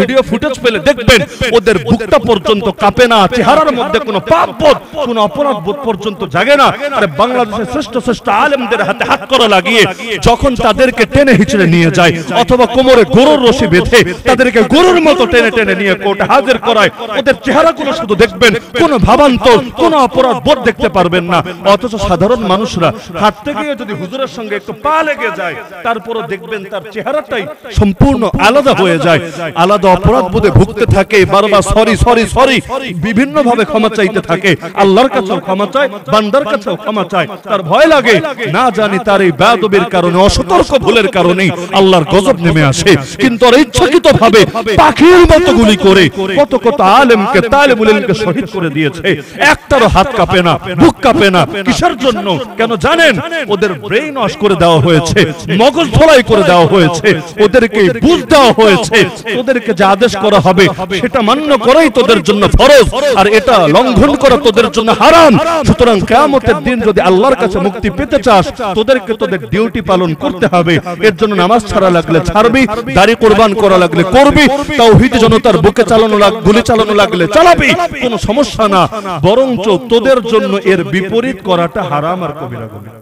ভিডিও ফুটেজ পেলে দেখবেন ওদের বুকটা পর্যন্ত কাঁপে না, চেহারার মধ্যে কোনো পাপ বোধ, কোনো অপরাধ বোধ পর্যন্ত জাগে না। আরে বাংলাদেশের শ্রেষ্ঠ শ্রেষ্ঠ আলেমদের হাতে হাত করা লাগিয়ে যখন তাদেরকে টেনে হিচড়ে নিয়ে যায়, অথবা কোমরে গরুর রশি বেঁধে তাদেরকে গরুর মতো টেনে টেনে নিয়ে কোর্টে হাজির করায়, ওদের চেহারাগুলো শুধু দেখবেন, কোনো ভাবান্তর, কোনো অপরাধ বোধ দেখতে পারবেন না। অথচ সাধারণ মানুষরা হাঁটতে গিয়ে যদি হুজুরের সঙ্গে একটু পা লেগে যায়, তারপরও দেখবেন তার চেহারাটাই সম্পূর্ণ আলাদা হয়ে যায়, আলাদা অপরাধ বোধে ভুগতে থাকে, বারবার সরি সরি সরি বিভিন্ন ভাবে ক্ষমা চাইতে থাকে। আল্লাহর কাছেও ক্ষমা চায়, বান্দার কাছেও ক্ষমা চায়। তার ভয় লাগে না জানি তার এই বেয়াদবির কারণে, অসতর্ক ভুলের কারণেই আল্লাহর গজব নেমে আসে। কিন্তু ওরা ইচ্ছাকৃত ভাবে পাখির মতো গুলি করে কত কত আলেমকে, তালেবুল ইলমকে শহীদ করে দিয়েছে। একটারও হাত কাঁপে না, বুক কাঁপে না। কিসের জন্য? কেন জানেন? ওদের ব্রেইন ওয়াশ করে দেওয়া হয়েছে, মগজ ধোলাই করে দেওয়া হয়েছে, ওদেরকে বুঝ দেওয়া হয়েছে, ওদেরকে যে আদেশ করা হবে সেটা মান্য করাই তোদের জন্য ফরজ, আর এটা লঙ্ঘন করা তোদের জন্য হারাম। সুতরাং কিয়ামতের দিন যদি আল্লাহর কাছে মুক্তি পেতে চাস, তোদেরকে তোদের ডিউটি পালন করতে হবে। এর জন্য নামাজ ছাড়া লাগলে ছাড়বি, দাড়ি কুরবান করা লাগলে করবি, তাওহীদ জনতার বুকে চালানো গুলি চালানো লাগলে চালাবি, কোনো সমস্যা না। বরঞ্চ তোদের জন্য এর বিপরীত করাটা হারাম আর কবিরা গুনাহ।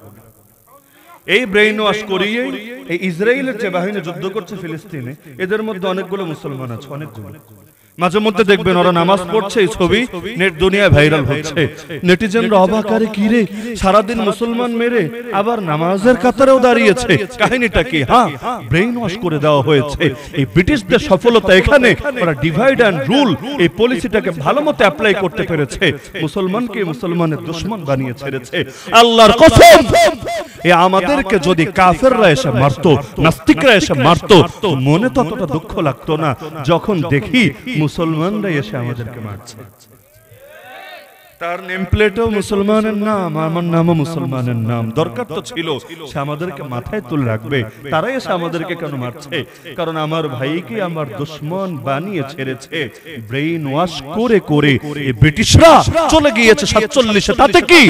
এই ব্রেইন ওয়াশ করিয়ে এই ইসরায়েলের যে বাহিনী যুদ্ধ করছে ফিলিস্তিনে, এদের মধ্যে অনেকগুলো মুসলমান আছে, অনেকগুলো। মাঝে মধ্যে দেখবেন ওরা নামাজ পড়ছে, এই ছবি নেট দুনিয়ায় ভাইরাল হচ্ছে। নেটিজেনরা অবাক, আরে কি রে, সারাদিন মুসলমান মেরে আবার নামাজের কাতারেও দাঁড়িয়েছে, কাহিনীটা কি? হ্যাঁ, ব্রেইন ওয়াশ করে দেওয়া হয়েছে। এই ব্রিটিশদের সফলতা এখানে, ওরা ডিভাইড অ্যান্ড রুল এই পলিসিটাকে ভালো মতো অ্যাপ্লাই করতে পেরেছে, মুসলমানকে মুসলমানের দুশমন বানিয়ে ছেড়েছে। আল্লাহর কসম, আমাদেরকে যদি কাফেররা এসে মারতো, নাস্তিকরা এসে মারতো, মনে ততটা দুঃখ লাগতো না যখন দেখি মুসলমানরা এসে আমাদেরকে মারছে। তার নেম প্লেটেও মুসলমানের নাম, আমার নামও মুসলমানের নাম। দরকার তো ছিল সে আমাদেরকে মাথায় তুলে রাখবে, তারাই এসে আমাদেরকে কেন মারছে? কারণ আমার ভাইকে আমার দুশমন বানিয়ে ছেড়েছে ব্রেইন ওয়াশ করে করে। এই ব্রিটিশরা চলে গিয়েছে 47-এ, তাতে কি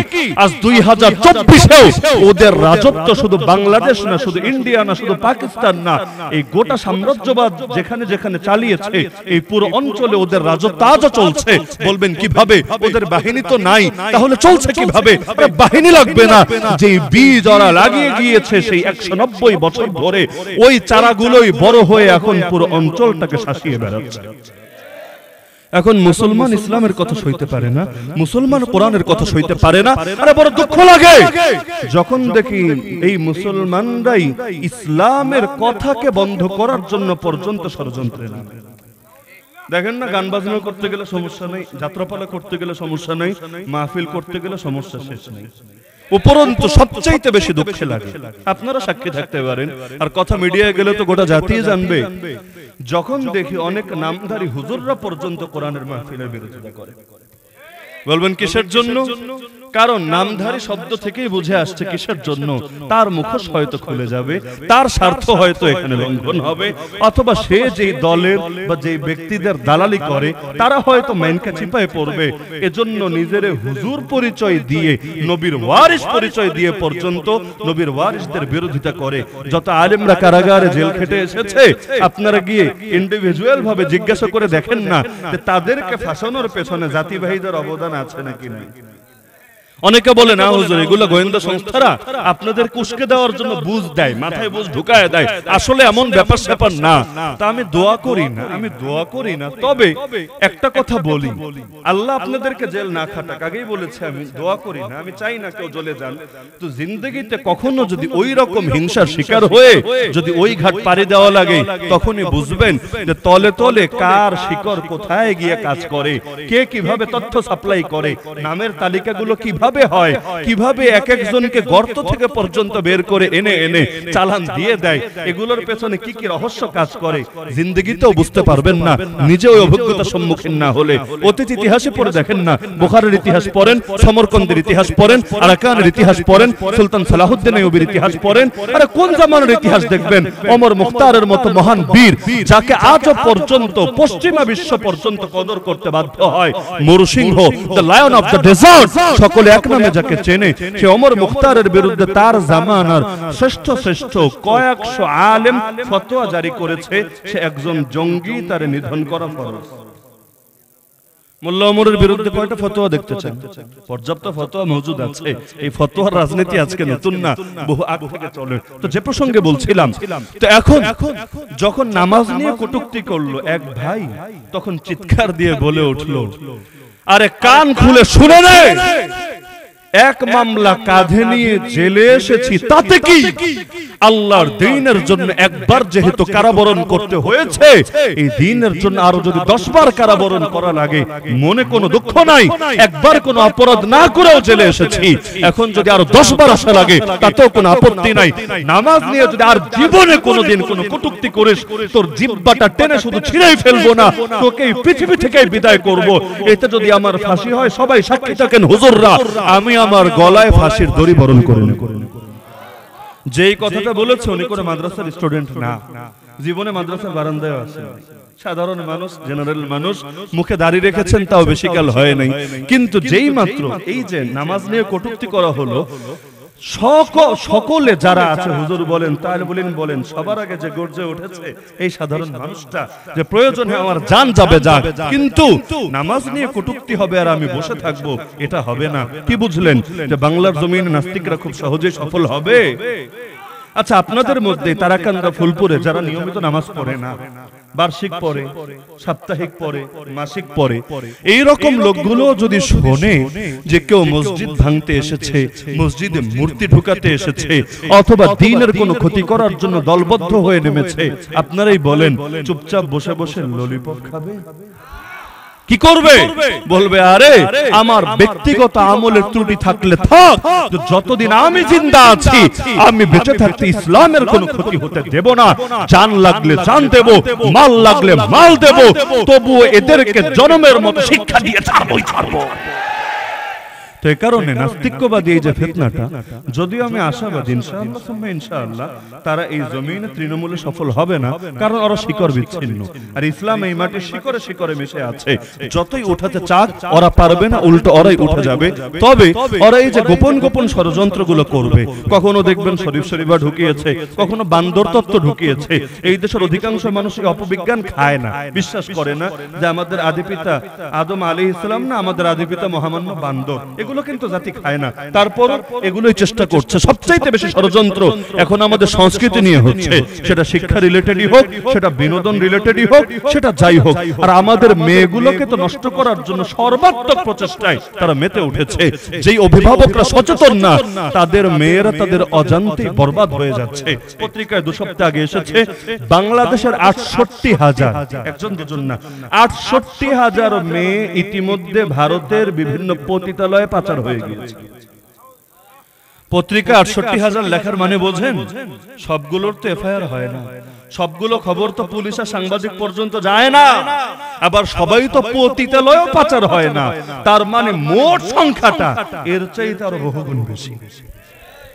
আজ 2024-এও ওদের রাজত্ব শুধু বাংলাদেশ না, শুধু ইন্ডিয়া না, শুধু পাকিস্তান না, এই গোটা সাম্রাজ্যবাদ যেখানে যেখানে চালিয়েছে এই পুরো অঞ্চলে ওদের রাজত্ব আজও চলছে। বলবেন কিভাবে? ওদের বাহিনী তো নাই, তাহলে চলছে কিভাবে? বাহিনী লাগবে না, যে বীজ ওরা লাগিয়ে গিয়েছে সেই 190 বছর ধরে, ওই চারাগুলোই বড় হয়ে এখন পুরো অঞ্চলটাকে শাসিয়ে বেড়াচ্ছে। এখন মুসলমান ইসলামের কথা সইতে পারে না, মুসলমান কোরআনের কথা সইতে পারে না। আরে বড় দুঃখ লাগে যখন দেখি এই মুসলমানরাই ইসলামের কথাকে বন্ধ করার জন্য পর্যন্ত ষড়যন্ত্রে নামে। দেখেন না, গান বাজনা করতে গেলে সমস্যা নেই, যাত্রাপালা করতে গেলে সমস্যা নেই, মাহফিল করতে গেলে সমস্যা শেষ নেই। উপরন্তু সবচাইতে বেশি দুঃখে লাগে, আপনারা সাক্ষী থাকতে পারেন, আর কথা মিডিয়ায় গেলে তো গোটা জাতি জানবে, যখন দেখি অনেক নামধারী হুজুররা পর্যন্ত কোরআনের মাহফিলের বিরোধিতা করে। বলবেন কিসের জন্য? কারণ নামধারী শব্দ থেকেই বুঝে আসছে কিসের জন্য। তার মুখোশ হয়তো খুলে যাবে, তার স্বার্থ হয়তো এখানে লঙ্ঘন হবে, অথবা সে যেই দলের বা যেই ব্যক্তিদের দালালি করে তারা হয়তো মাইনকা চিপায় পড়বে। এজন্য নিজের হুজুর পরিচয় দিয়ে, নবীর ওয়ারিস পরিচয় দিয়ে পর্যন্ত নবীর ওয়ারিসদের বিরোধিতা করে। যত আলেমরা কারাগারে জেল খেটে এসেছে, আপনারা গিয়ে ইন্ডিভিজুয়াল ভাবে জিজ্ঞাসা করে দেখেন না যে তাদেরকে ফাঁসানোর পেছনে জাতিবাহীদের অবদান আছে নাকি না। অনেকে বলে না হুজুর, এগুলো গোয়েন্দা সংস্থারা আপনাদের কুশকে দেওয়ার জন্য বুঝ দেয়, মাথায় বুঝ ঢুকায় দেয়। আসলে এমন ব্যাপার স্যাপার না। তা আমি দোয়া করি না, তবে একটা কথা বলি, আল্লাহ আপনাদেরকে জেল না খাটাক, আগেই বলেছে আমি দোয়া করি না, আমি চাই না কেউ জ্বলে যান। তো জিন্দগিতে কখনো যদি ওই রকম হিংসার শিকার হয়ে যদি ওই ঘাট পাড়ি দেওয়া লাগে, তখনই বুঝবেন যে তলে তলে কার শিকড় কোথায় গিয়ে কাজ করে, কে কিভাবে তথ্য সাপ্লাই করে, নামের তালিকাগুলো কিভাবে হয়, কিভাবে এক একজনকে গর্ত থেকে পর্যন্ত বের করে এনে এনে চালান দিয়ে দেয়, এগুলোর পেছনে কি কি রহস্য কাজ করে জিন্দেগিতেও বুঝতে পারবেন না, নিজে ওই অভিজ্ঞতার সম্মুখীন না হলে। অতীত ইতিহাসে পড়ে দেখেন না, বুখারীর ইতিহাস পড়েন, সমরকন্দের ইতিহাস পড়েন, আরাকানের ইতিহাস পড়েন, সুলতান সালাহুদ্দিন আইয়ুবীর ইতিহাস পড়েন। আরে কোন জামানার ইতিহাস দেখবেন, ওমর মুখতারের মতো মহান বীর, যাকে আজও পর্যন্ত পশ্চিমা বিশ্ব পর্যন্ত কদর করতে বাধ্য হয়, মরুসিংহ, the lion of the desert, সকলে এক নামে যাকে চেনে, সে ওমর মুখতারের বিরুদ্ধে তার জামানার শ্রেষ্ঠ শ্রেষ্ঠ কয়েকশো আলেম ফতোয়া জারি করেছে, সে একজন জঙ্গি, তার নিধন করা ফরজ। মোল্লা ওমরের বিরুদ্ধে কয়টা ফতোয়া দেখতে চান? পর্যাপ্ত ফতোয়া মজুদ আছে। এই ফতোয়ার রাজনীতি আজকে নতুন না, বহু আগ থেকে চলে। তো যে প্রসঙ্গে বলছিলাম, তো এখন যখন নামাজ নিয়ে কটূক্তি করলো এক ভাই, তখন চিৎকার দিয়ে বলে উঠলো, আরে কান খুলে শুনে নে, এক মামলা কাঁধে নিয়ে জেলে এসেছি, তাতে কি? আল্লাহর দ্বীনের জন্য একবার যেহেতু কারাবরণ করতে হয়েছে, এই দ্বীনের জন্য আরো যদি 10 বার কারাবরণ করা লাগে মনে কোনো দুঃখ নাই। একবার কোনো অপরাধ না করেও জেলে এসেছি, এখন যদি আরো 10 বার আসা লাগে তাতেও কোনো আপত্তি নাই। নামাজ নিয়ে যদি আর জীবনে কোনোদিন কোনো কটূক্তি করিস, তোর জিহ্বাটা টেনে শুধু ছিঁড়েই ফেলবো না, তোকে এই পৃথিবী থেকেই বিদায় করব। এতে যদি আমার ফাঁসি হয়, সবাই সাক্ষী থাকেন হুজুররা, আমি আমার গলায় ফাঁসির দড়ি বরণ করে নেব। যেই কথাটা বলেছে উনি কোনো মাদ্রাসার স্টুডেন্ট না, জীবনে মাদ্রাসার বারান্দায় আসেন, সাধারণ মানুষ, জেনারেল মানুষ, মুখে দাঁড়িয়ে রেখেছেন, তাও বেশি কাল হয় নাই। কিন্তু যেই মাত্র এই যে নামাজ নিয়ে কটূক্তি করা হলো, সকলে যারা আছে, হুজুর বলেন, তালিবুল বলেন, সবার আগে যে গর্জে উঠেছে এই সাধারণ মানুষটা, যে প্রয়োজনে আমার জান যাবে যাক, কিন্তু নামাজ নিয়ে কটূক্তি হবে আর আমি বসে থাকবো, এটা হবে না। কি বুঝলেন যে বাংলার জমিনে নাস্তিকরা খুব সহজেই সফল হবে? আচ্ছা, আপনাদের মধ্যে তারাকান্দা, ফুলপুরে যারা নিয়মিত নামাজ পড়ে না, বার্ষিক পরে, সাপ্তাহিক পরে, মাসিক পরে, এই রকম লোকগুলো যদি শোনে যে কেউ মসজিদ ভাঙতে এসেছে, মসজিদে মূর্তি ঢুকাতে এসেছে, অথবা দ্বীনের কোনো ক্ষতি করার জন্য দলবদ্ধ হয়ে নেমেছে, আপনারাই বলেন চুপচাপ বসে বসে ললিপপ খাবে? কি করবে? বলবে আরে আমার ব্যক্তিগত আমলের ত্রুটি থাকলে থাক, যতদিন আমি জিন্দা আছি আমি বেঁচে থাকতে ইসলামের কোনো ক্ষতি হতে দেব না। জান লাগলে জান দেব, মাল লাগলে মাল দেব, তবুও এদেরকে জনমের মতো শিক্ষা দিয়ে ছাড়বই ছাড়বো। তো এই কারণে নাস্তিক্যবাদী এই যে ফিতনাটা, যদিও আমি আশাবাদী ইনশাআল্লাহ তারা এই জমিনে তৃণমূলে সফল হবে না, কারণ ওরা শিকড় বিচ্ছিন্ন, আর ইসলাম এই মাটির শিকড়ে শিকড়ে মিশে আছে। যতই উঠাতে চাক ওরা পারবে না, উল্টো ওরাই উঠে যাবে। তবে ওরা এই যে গোপন গোপন ষড়যন্ত্রগুলো করবে, কখনো দেখবেন শরীফ শরীফা ঢুকিয়েছে, কখনো বান্দর তত্ত্ব ঢুকিয়েছে। এই দেশের অধিকাংশ মানুষ অপবিজ্ঞান খায় না, বিশ্বাস করে না যে আমাদের আদিপিতা আদম আলাইহিস সালাম না আমাদের আদিপিতা মহামান্য বান্দর, এগুলো কিন্তু জাতি খায় না। তারপর এগুলোই চেষ্টা করছে। সবচাইতে বেশি ষড়যন্ত্র এখন আমাদের সংস্কৃতি নিয়ে হচ্ছে, সেটা শিক্ষা রিলেটেডই হোক, সেটা বিনোদন রিলেটেডই হোক, সেটা যাই হোক। আর আমাদের মেয়েগুলোকে তো নষ্ট করার জন্য সর্বাত্মক প্রচেষ্টায় তারা মেতে উঠেছে। যেই অভিভাবকরা সচেতন না, তাদের মেয়েরা তাদের অজান্তেই বরবাদ হয়ে যাচ্ছে। পত্রিকায় 2 সপ্তাহ আগে এসেছে বাংলাদেশের 68,000, একজন দুজন না, 68,000 মেয়ে ইতিমধ্যে ভারতের বিভিন্ন পতিতালয়ে পাচার হয়ে গিয়েছে। পত্রিকা 68,000 লেখার মানে বোঝেন? সবগুলোর তো এফআইআর হয় না, সবগুলো খবর তো পুলিশ আর সাংবাদিক পর্যন্ত যায় না, আবার সবাই তো পতিতালয়েও পাচার হয় না। তার মানে মোট সংখ্যাটা এর চাইতে আরো বহুগুণ বেশি।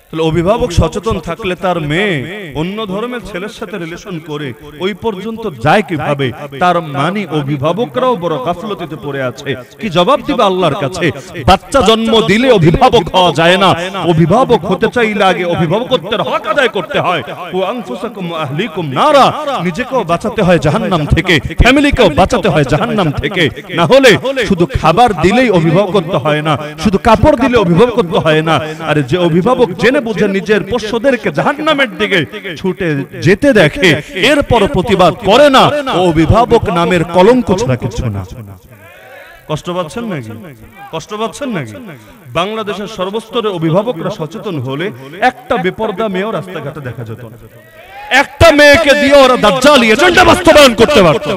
তাহলে অভিভাবক সচেতন থাকলে তার মেয়ে অন্য ধর্মের ছেলের সাথে রিলেশন করে ওই পর্যন্ত যায় কিভাবে? তার মানে অভিভাবকরাও বড় গাফলতিতে পড়ে আছে। কি জবাব দিবে আল্লাহর কাছে? বাচ্চা জন্ম দিলে অভিভাবক হওয়া যায় না, অভিভাবক হতে চাইলে আগে অভিভাবকত্বের হক আদায় করতে হয়। ও আনফুসাকুম ওয়া আহলিকুম নারা, নিজেকেও বাঁচাতে হয় জাহান্নাম থেকে, ফ্যামিলিকেও বাঁচাতে হয় জাহান্নাম থেকে। না হলে শুধু খাবার দিলেই অভিভাবকত্ব হয় না, শুধু কাপড় দিলে অভিভাবকত্ব হয় না। আর যে অভিভাবক জেনে বুঝে নিজের পোষ্যদেরকে জাহান্নামের দিকে ছুটে যেতে দেখে, এরপর প্রতিবাদ করে না, ও অভিভাবক নামের কলঙ্ক ছাড়া কিছু না। কষ্ট পাচ্ছেন নাকি? কষ্ট পাচ্ছেন নাকি? বাংলাদেশের সর্বস্তরের অভিভাবকরা সচেতন হলে একটা বেপরদা মেয়েও রাস্তাঘাটে দেখা যেত না। একটা মেয়েকে দিয়ে ওরা দাজ্জালি এজেন্ডা বাস্তবায়ন করতে পারত।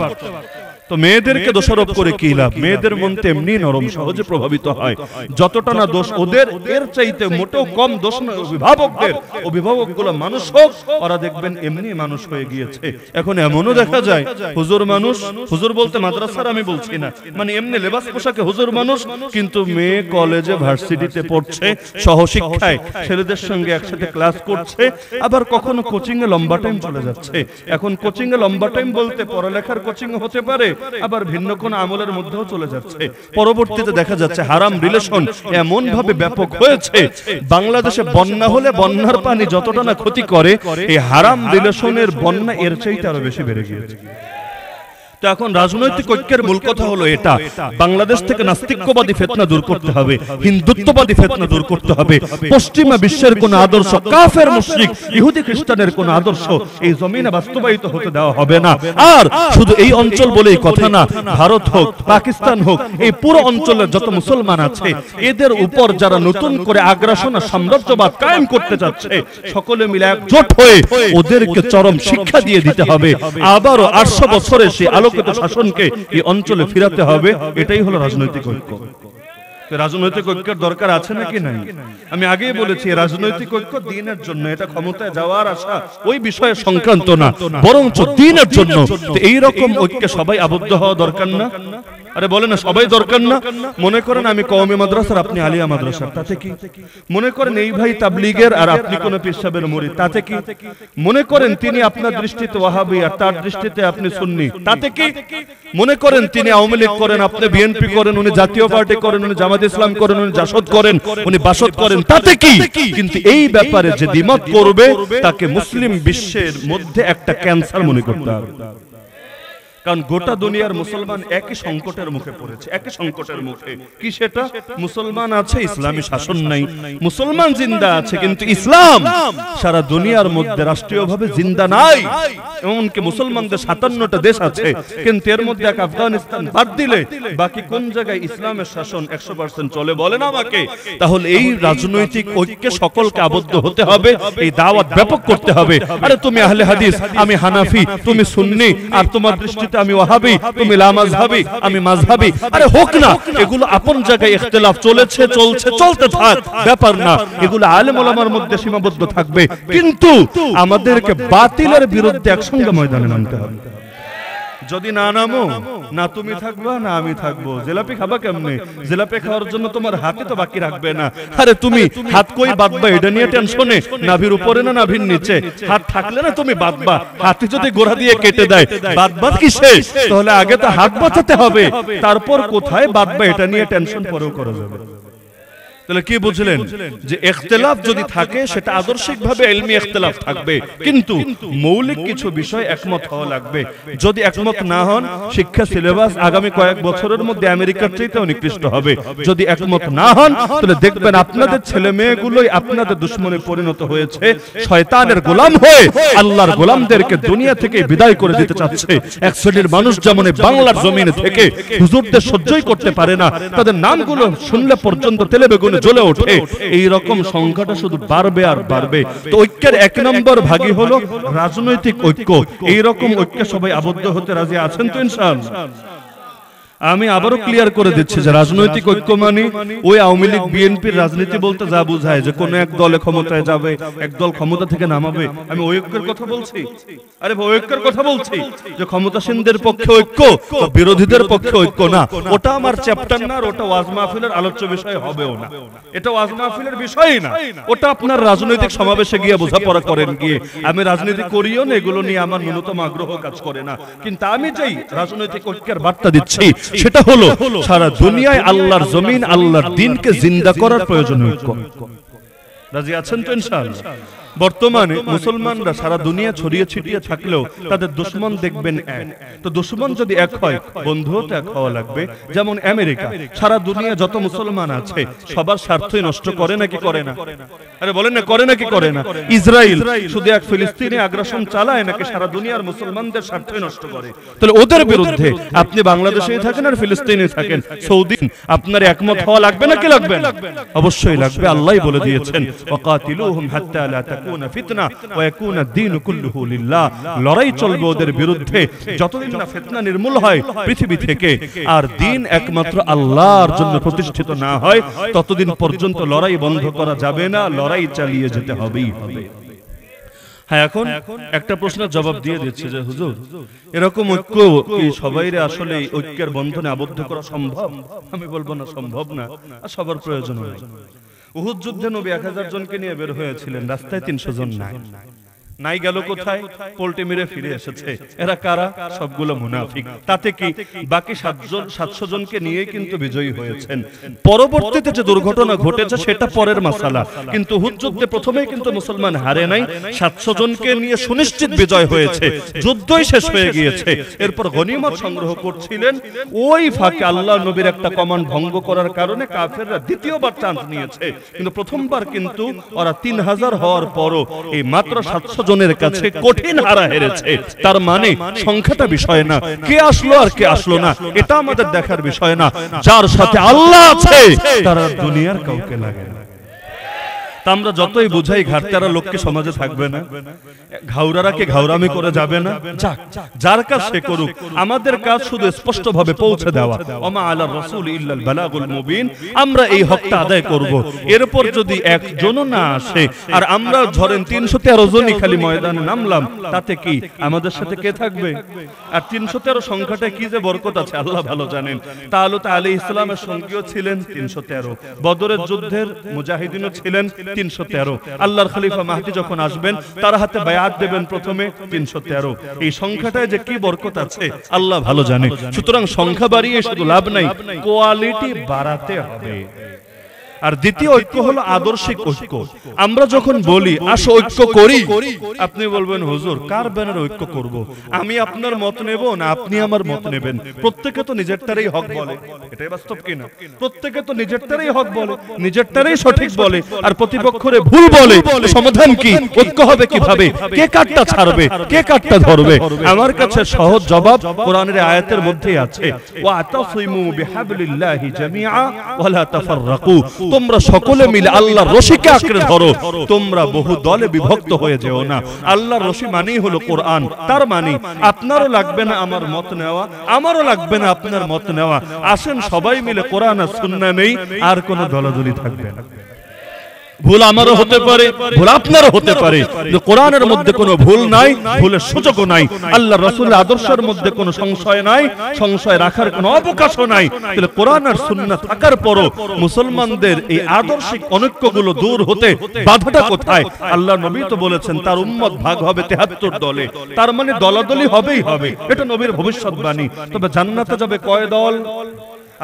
তো মেয়েদেরকে দোষারোপ করে কি লাভ? মেয়েদের মন তেমনি নরম, সহজে প্রভাবিত হয়। যতটা না দোষ ওদের, এর চাইতে মোটেও কম দোষ নয় অভিভাবকদের। অভিভাবকগুলো মানুষ হোক, ওরা দেখবেন এমনি মানুষ হয়ে গিয়েছে। এখন এমনও দেখা যায় হুজুর মানুষ, হুজুর বলতে মাদ্রাসার আমি বলছি না, মানে এমনি লেবাস পোশাকে হুজুর মানুষ, কিন্তু মেয়ে কলেজে ভার্সিটিতে পড়ছে, সহশিক্ষায় ছেলেদের সঙ্গে একসাথে ক্লাস করছে, আবার কখনো কোচিং এ লম্বা টাইম চলে যাচ্ছে। এখন কোচিং এ লম্বা টাইম বলতে পড়ালেখার কোচিং হতে পারে, আবার ভিন্ন কোন আমলের মধ্যেও চলে যাচ্ছে। পরবর্তীতে দেখা যাচ্ছে হারাম রিলেশন এমন ভাবে ব্যাপক হয়েছে, বাংলাদেশে বন্যা হলে বন্যার পানি যতটা না ক্ষতি করে, এই হারাম রিলেশনের বন্যা এর চাইতে আরো বেশি বেড়ে গিয়েছে। তো এখন রাজনৈতিক ঐক্যের মূল কথা হলো এটা, বাংলাদেশ থেকে নাস্তিক্যবাদী ফিতনা দূর করতে হবে, হিন্দুত্ববাদী ফিতনা দূর করতে হবে। পশ্চিমা বিশ্বের কোন আদর্শ, কাফের মুশরিক ইহুদি খ্রিস্টানের কোন আদর্শ এই জমিনে বাস্তবায়িত হতে দেওয়া হবে না। আর শুধু এই অঞ্চল বলেই কথা না, ভারত হোক, পাকিস্তান হোক, এই পুরো অঞ্চলের যত মুসলমান আছে, এদের উপর যারা নতুন করে আগ্রাসন আর সাম্রাজ্যবাদ কায়েম করতে যাচ্ছে, সকলে মিলে একজোট হয়ে ওদেরকে চরম শিক্ষা দিয়ে দিতে হবে। আবারও 800 বছরে সে শাসনকে এই অঞ্চলে ফিরাতে হবে। এটাই হলো রাজনৈতিক ঐক্য। রাজনৈতিক ঐক্যের দরকার আছে নাকি নাই? আমি আগেই বলেছি রাজনৈতিক ঐক্য দ্বীনের জন্য, এটা ক্ষমতায় যাওয়ার আশা ওই বিষয়ে সংক্রান্ত না, বরঞ্চ দ্বীনের জন্য। এই রকম ঐক্যে সবাই আবদ্ধ হওয়া দরকার না? আরে বলে না সবাই দরকার না? মনে করেন আমি কওমি মাদ্রাসার, আপনি আলিয়া মাদ্রাসার, তাতে কি? মনে করেন এই ভাই তাবলীগের আর আপনি কোন পীর সাহেবের মুরিদ, তাতে কি? মনে করেন তিনি আপনার দৃষ্টিতে ওয়াহাবি আর তার দৃষ্টিতে আপনি সুন্নি, তাতে কি? মনে করেন তিনি আওয়ামী লীগ করেন, আপনি বিএনপি করেন, উনি জাতীয় পার্টি করেন, উনি জামাত ইসলাম করেন, উনি জাসদ করেন, উনি বাসদ করেন, তাতে কি? কিন্তু এই ব্যাপারে যে দ্বিমত করবে তাকে মুসলিম বিশ্বের মধ্যে একটা ক্যান্সার মনে করতে হবে। কারণ গোটা দুনিয়ার মুসলমান একই সংকটের মুখে পড়েছে, একই সংকটের মুখে। কি সেটা? মুসলমান আছে, ইসলামী শাসন নাই। মুসলমান জিন্দা আছে, কিন্তু ইসলাম সারা দুনিয়ার মধ্যে রাষ্ট্রীয়ভাবে জিন্দা নাই। এমনকি মুসলমানদের 57টা দেশ আছে, কিন্তু এর মধ্যে এক আফগানিস্তান বাদ দিলে বাকি কোন জায়গায় ইসলামের শাসন 100% চলে বলেন আমাকে? তাহলে এই রাজনৈতিক ঐক্যে সকলকে আবদ্ধ হতে হবে, এই দাওয়াত ব্যাপক করতে হবে। আরে তুমি আহলে হাদিস, আমি হানাফি, তুমি সুন্নি, আর তোমার দৃষ্টিতে আমি ওয়াহাবি, তুমি লা মাযহাবি, আমি মাযহাবি। আরে হোক না, এগুলো আপন জায়গায় ইখতিলাফ চলেছে, চলছে, চলতে থাক, ব্যাপার না। এগুলো আলেম ওলামার মধ্যে সীমাবদ্ধ থাকবে, কিন্তু আমাদেরকে বাতিলের বিরুদ্ধে একসঙ্গে ময়দানে নামতে হবে। যদি না নামো, না তুমি থাকবা না আমি থাকবো। জিলাপি খাবা কেমনে? জিলাপি খাওয়ার জন্য তোমার হাতে তো বাকি রাখবে না। আরে তুমি হাত কই বাঁধবা এটা নিয়ে টেনশনে? নাভির উপরে না নাভির নিচে? হাত থাকলে না তুমি বাঁধবা। হাতে যদি গোড়া দিয়ে কেটে দেয়, বাঁধবা কিসে? তাহলে আগে তো হাত বাঁচাতে হবে, তারপর কোথায় বাঁধবা এটা নিয়ে টেনশন পরেও করা যাবে। তাহলে কি বুঝলেন যে ইখতিলাফ যদি থাকে সেটা আদর্শিকভাবে ইলমি ইখতিলাফ থাকবে, কিন্তু মৌলিক কিছু বিষয় একমত হওয়া লাগবে। যদি একমত না হন, শিক্ষা সিলেবাস আগামী কয়েক বছরের মধ্যে আমেরিকার চাইতে নিকৃষ্ট হবে। যদি একমত না হন, তাহলে দেখবেন আপনাদের ছেলে মেয়েগুলোই আপনাদের দুশমনে পরিণত হয়েছে, শয়তানের গোলাম হয়ে আল্লাহর গোলামদেরকে দুনিয়া থেকে বিদায় করে দিতে চাচ্ছে। এক শ্রেণীর মানুষ যেমন বাংলার জমিনে থেকে হুজুরদের সহ্যই করতে পারে না, তাদের নামগুলো শুনলে পর্যন্ত তেলে বেগুনে জ্বলে ওঠে। এই রকম সংখ্যাটা শুধু বাড়বে আর বাড়বে। তো ঐক্যের এক নম্বর ভাগই হলো রাজনৈতিক ঐক্য। এই রকম ঐক্যে সবাই আবদ্ধ হতে রাজি আছেন তো ইনশাআল্লাহ? আমি আবারও ক্লিয়ার করে দিচ্ছি যে রাজনৈতিক ঐক্য মানে ওই আওয়ামী লীগ বিএনপির রাজনীতি বলতে যা বোঝায় যে কোন এক দলে ক্ষমতায় যাবে, এক দল ক্ষমতা থেকে নামাবে, আমি ওই ঐক্যের কথা বলছি? আরে ওই ঐক্যের কথা বলছি যে ক্ষমতাসীনদের পক্ষে ঐক্য, বিরোধীদের পক্ষে ঐক্য না। ওটা আমার চ্যাপ্টার না, ওটা ওয়াজ মাহফিলের আলোচ্য বিষয় হবেও না। এটা ওয়াজ মাহফিলের বিষয়ই না, ওটা আপনার রাজনৈতিক সমাবেশে গিয়ে বোঝাপড়া করেন গিয়ে। আমি রাজনীতি করিও না, এগুলো নিয়ে আমার ন্যূনতম আগ্রহ কাজ করে না। কিন্তু আমি যেই রাজনৈতিক ঐক্যের বার্তা দিচ্ছি সেটা হলো সারা দুনিয়ায় আল্লাহর জমিন, আল্লাহর দ্বীনকে জিন্দা করার প্রয়োজনীয় ঐক্য। রাজি আছেন তো ইনশাআল্লাহ? বর্তমানে মুসলমানরা সারা দুনিয়া ছড়িয়ে ছিটিয়ে থাকলেও তাদের দুশমন দেখবেন এক। তো দুশমন যদি এক হয়, বন্ধুও তো এক হওয়া লাগবে। যেমন আমেরিকা সারা দুনিয়া যত মুসলমান আছে সবার স্বার্থই নষ্ট করে নাকি করে না? আরে বলেন না, করে নাকি করে না? ইসরায়েল শুধু এক ফিলিস্তিনে আগ্রাসন চালায় নাকি সারা দুনিয়ার মুসলমানদের স্বার্থই নষ্ট করে? তাহলে ওদের বিরুদ্ধে আপনি বাংলাদেশেই থাকেন আর ফিলিস্তিনে থাকেন, সৌদি, আপনার একমত হওয়া লাগবে নাকি লাগবে না? অবশ্যই লাগবে। আল্লাহই বলে দিয়েছেন, ওয়াকাতিলুহুম হাত্তা লা তাকুনা ফিতনা ওয়া ইয়াকুনা দ্বীনু কুল্লুহু লিল্লাহ। লড়াই চলবে ওদের বিরুদ্ধে যতদিন না ফিতনা নির্মূল হয় পৃথিবী থেকে, আর দ্বীন একমাত্র আল্লাহর জন্য প্রতিষ্ঠিত না হয়, ততদিন পর্যন্ত লড়াই বন্ধ করা যাবে না, লড়াই চালিয়ে যেতে হবেই হবে। হ্যাঁ, এখন একটা প্রশ্নের জবাব দিয়ে দিচ্ছে যে হুজুর, এরকম ঐক্য কি সবাইরে আসলে ঐক্যের বন্ধনে আবদ্ধ করা সম্ভব? আমি বলবো না, সম্ভব না, আর সবার প্রয়োজন নেই। উহুদ যুদ্ধে নবী 1000 জনকে নিয়ে বের হয়েছিলেন, রাস্তায় 300 জন নাই গেল কোথায়? পোল্টে মেরে ফিরে এসেছে। এরা কারা? সবগুলো মুনাফিক। তাতে কি বাকি 700 জনকে নিয়ে কিন্তু বিজয়ী হয়েছেন। পরবর্তীতে যে দুর্ঘটনা ঘটেছে সেটা পরের মাসালা, কিন্তু উহুদ যুদ্ধে প্রথমেই কিন্তু মুসলমান হারে নাই, 700 জনকে নিয়ে সুনিশ্চিত বিজয় হয়েছে, যুদ্ধই শেষ হয়ে গিয়েছে। এরপর গনিমত সংগ্রহ করছিলেন, ওই ফাঁকে আল্লাহ নবীর একটা কমান্ড ভঙ্গ করার কারণে কাফেররা দ্বিতীয়বার চান্স নিয়েছে, কিন্তু প্রথমবার কিন্তু ওরা 3000 হওয়ার পরও এই মাত্র 700 জনের কাছে কঠিন হারা হেরেছে। তার মানে সংখ্যাটা বিষয় না, কে আসলো আর কে আসলো না এটা আমাদের দেখার বিষয় না। যার সাথে আল্লাহ আছে তার দুনিয়ার কাউকে লাগে না। আমরা যতই বুঝাই ঘাটতারা লোককে সমাজে থাকবে না, ঘাউরারা কে ঘাউরামি করে যাবে না, যার কাজ সে করুক। আমাদের কাজ শুধু স্পষ্ট ভাবে পৌঁছে দেওয়া, ওমা আলার রাসূল ইল্লাল বালাগুল মুবিন। আমরা এই হকটা আদায় করব। এরপর যদি একজনও না আসে আর আমরা ধরেন 313 জনই খালি ময়দানে নামলাম, তাতে কি আমাদের সাথে কে থাকবে? আর 313 সংখ্যাটা কি যে বরকত আছে আল্লাহ ভালো জানেন। তালুত আলাইহিস সালামের সঙ্গীও ছিলেন 313, বদরের যুদ্ধের মুজাহিদিনও ছিলেন 313। আল্লাহর খলিফা মাহদী যখন আসবেন তার হাতে বায়াত দেবেন প্রথমে 313। এই সংখ্যাটায় যে কি বরকত আছে আল্লাহ ভালো জানে। সুতরাং সংখ্যা বাড়িয়ে শুধু লাভ নাই, কোয়ালিটি বাড়াতে হবে। আর দ্বিতীয় ঐক্য হলো আদর্শিক ঐক্য। আমরা যখন বলি আসো ঐক্য করি, আপনি বলবেন হুজুর কার ব্যানারে ঐক্য করব? আমি আপনার মত নেব না আপনি আমার মত নেবেন? প্রত্যেকে তো নিজেরটারই হক বলে, এটাই বাস্তব কিনা? প্রত্যেকে তো নিজেরটারই হক বলে, নিজেরটারই সঠিক বলে, আর প্রতিপক্ষরে ভুল বলে। সমাধান কি? ঐক্য হবে কিভাবে? কে কাটটা ছাড়বে, কে কাটটা ধরবে? আমার কাছে সহজ জবাব কোরআনের আয়াতের মধ্যেই আছে, ওয়াতাসিমু বিহাবলিল্লাহি জামিআ ওয়ালা তাফাররাকু। তোমরা সকলে মিলে আল্লাহর রশিকে আঁকড়ে ধরো, তোমরা বহু দলে বিভক্ত হয়ে যেও না। আল্লাহর রশি মানেই হলো কোরআন। তার মানে আপনারও লাগবে না আমার মত নেওয়া, আমারও লাগবে না আপনার মত নেওয়া। আসেন সবাই মিলে কোরআন আর সুন্নাহ নেই, আর কোনো দলাদলি থাকবে না। ভুল আমারও হতে পারে, ভুল আপনারও হতে পারে, কোরআনের মধ্যে কোনো ভুল নাই, ভুলের সুযোগও নাই। আল্লাহ রাসূলের আদর্শের মধ্যে কোনো সংশয় নাই, সংশয় রাখার কোনো অবকাশও নাই। তাহলে কোরআন আর সুন্নাহ থাকার পরও মুসলমানদের এই আদর্শিক অনৈক্যগুলো দূর হতে বাধাটা কোথায়? আল্লাহ নবী তো বলেছেন তার উম্মত ভাগ হবে 73 দলে। তার মানে দলাদলি হবেই হবে, এটা নবীর ভবিষ্যৎবাণী। তবে জান্নাতে যাবে কয় দল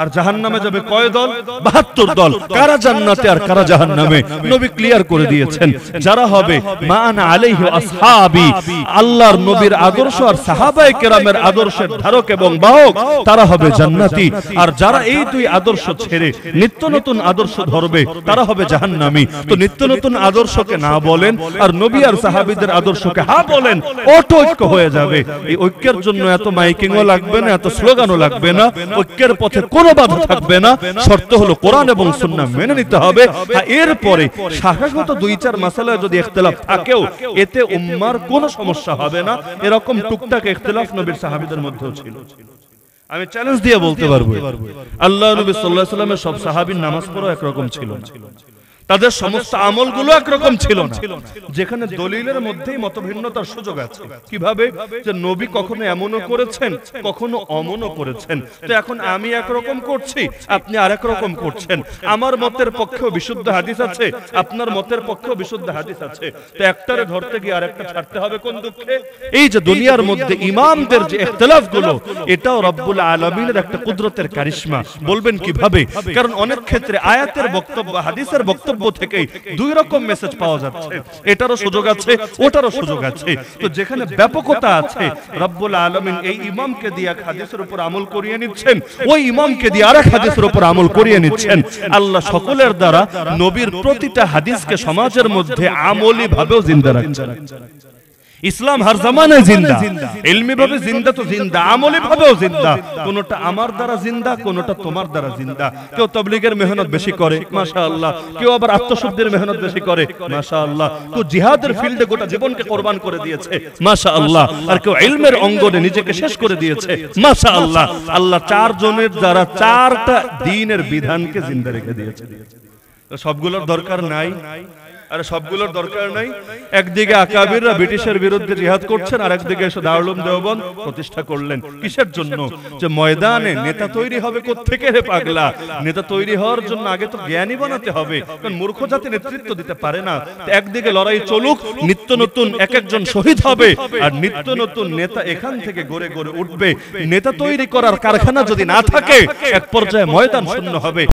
আর জাহান্নামে যাবে কয় দল? 72 দল। কারা জান্নাতে আর কারা জাহান্নামে নবী ক্লিয়ার করে দিয়েছেন। যারা হবে মা আনা আলাইহি আসহাবি, আল্লাহর নবীর আদর্শ আর সাহাবায়ে কেরামের আদর্শের ধারক এবং বাহক, তারা হবে জান্নাতি। আর যারা এই দুই আদর্শ ছেড়ে নিত্য নতুন আদর্শ ধরবে, তারা হবে জাহান্নামী। তো নিত্য নতুন আদর্শকে না বলেন আর নবী আর সাহাবীদের আদর্শকে হ্যাঁ বলেন, অটো ঐক্য হয়ে যাবে। এই ঐক্যের জন্য এত মাইকিংও লাগবে না, এত স্লোগানও লাগবে না। ঐক্যের পথে কোনো বাধা থাকবে না। শর্ত হলো কোরআন এবং সুন্নাহ মেনে নিতে হবে। এরপরে শাখাগত 2-4 মাসালায় যদি ইখতিলাফ থাকেও এতে উম্মার কোনো সমস্যা হবে না। এরকম টুকটাক ইখতিলাফ নবীর সাহাবীদের মধ্যেও ছিল। আমি চ্যালেঞ্জ দিয়ে বলতে পারবো, আল্লাহ নবী সাল্লাল্লাহু আলাইহি ওয়াসাল্লামের সব সাহাবীর নামাজ পড়া একরকম ছিল না, তাদের সমস্ত আমলগুলো একরকম ছিল না। যেখানে দলিলের মধ্যেই মতভিন্নতার সুযোগ আছে। কিভাবে? যে নবী কখনো এমনও করেছেন, কখনো অমনও করেছেন। তো এখন আমি একরকম করছি, আপনি আরেক রকম করছেন। আমার মতের পক্ষেও বিশুদ্ধ হাদিস আছে, আপনার মতের পক্ষেও বিশুদ্ধ হাদিস আছে। তো একটারে ধরতে গিয়ে আরেকটা ছাড়তে হবে কোন দুঃখে? এই যে দুনিয়ার মধ্যে ইমামদের যে ইখতিলাফগুলো, এটাও রব্বুল আলামিনের একটা কুদরতের কারিশমা। বলবেন কিভাবে? কারণ অনেক ক্ষেত্রে আয়াতের বক্তব্য, হাদিসের বক্তব্য থেকে দুই রকম মেসেজ পাওয়া যাচ্ছে। এটারও সুযোগ আছে, ওটারও সুযোগ আছে। তো যেখানে ব্যাপকতা আছে, রব্বুল আলামিন এই ইমামকে দিয়ে এক হাদিসের উপর আমল করিয়ে নিচ্ছেন, ওই ইমামকে দিয়ে আরেক হাদিসের উপর আমল করিয়ে নিচ্ছেন। আল্লাহ সকলের দ্বারা নবীর প্রতিটা হাদিসকে সমাজের মধ্যে আমলি ভাবেও জিন্দা রাখছেন। ইসলাম হর জামানায় জিন্দা, ইলমি ভাবে জিন্দা তো জিন্দা, আমলি ভাবেও জিন্দা। কোনটা আমার দ্বারা জিন্দা, কোনটা তোমার দ্বারা জিন্দা। কেউ তাবলীগের মেহনত বেশি করে, মাশাআল্লাহ। কেউ আবার আত্মশুদ্ধির মেহনত বেশি করে, মাশাআল্লাহ। কেউ জিহাদের ফিল্ডে গোটা জীবনকে কোরবান করে দিয়েছে, মাশাআল্লাহ। আর কেউ ইলমের অঙ্গনে নিজেকে শেষ করে দিয়েছে, মাশাআল্লাহ। আল্লাহ 4 জনের দ্বারা 4টা দ্বীনের বিধানকে জিন্দা রেখে দিয়েছে। সবগুলোর দরকার নাই, আরে সবগুলোর দরকার নাই। একদিকে আকাবিররা ব্রিটিশের বিরুদ্ধে জিহাদ করছেন, আর একদিকে এসে দারুল উলুম দেওবন্দ প্রতিষ্ঠা করলেন। কিসের জন্য? যে ময়দানে নেতা তৈরি হবে কোত্থেকে রে পাগলা? নেতা তৈরি হওয়ার জন্য আগে তো জ্ঞানী বানাতে হবে, কারণ মূর্খ জাতি নেতৃত্ব দিতে পারে না। একদিকে লড়াই চলুক, নিত্য নতুন এক একজন শহীদ হবে, আর নিত্য নতুন নেতা এখান থেকে গড়ে গড়ে উঠবে। নেতা তৈরি করার কারখানা যদি না থাকে, এক পর্যায়ে ময়দান শূন্য হবে।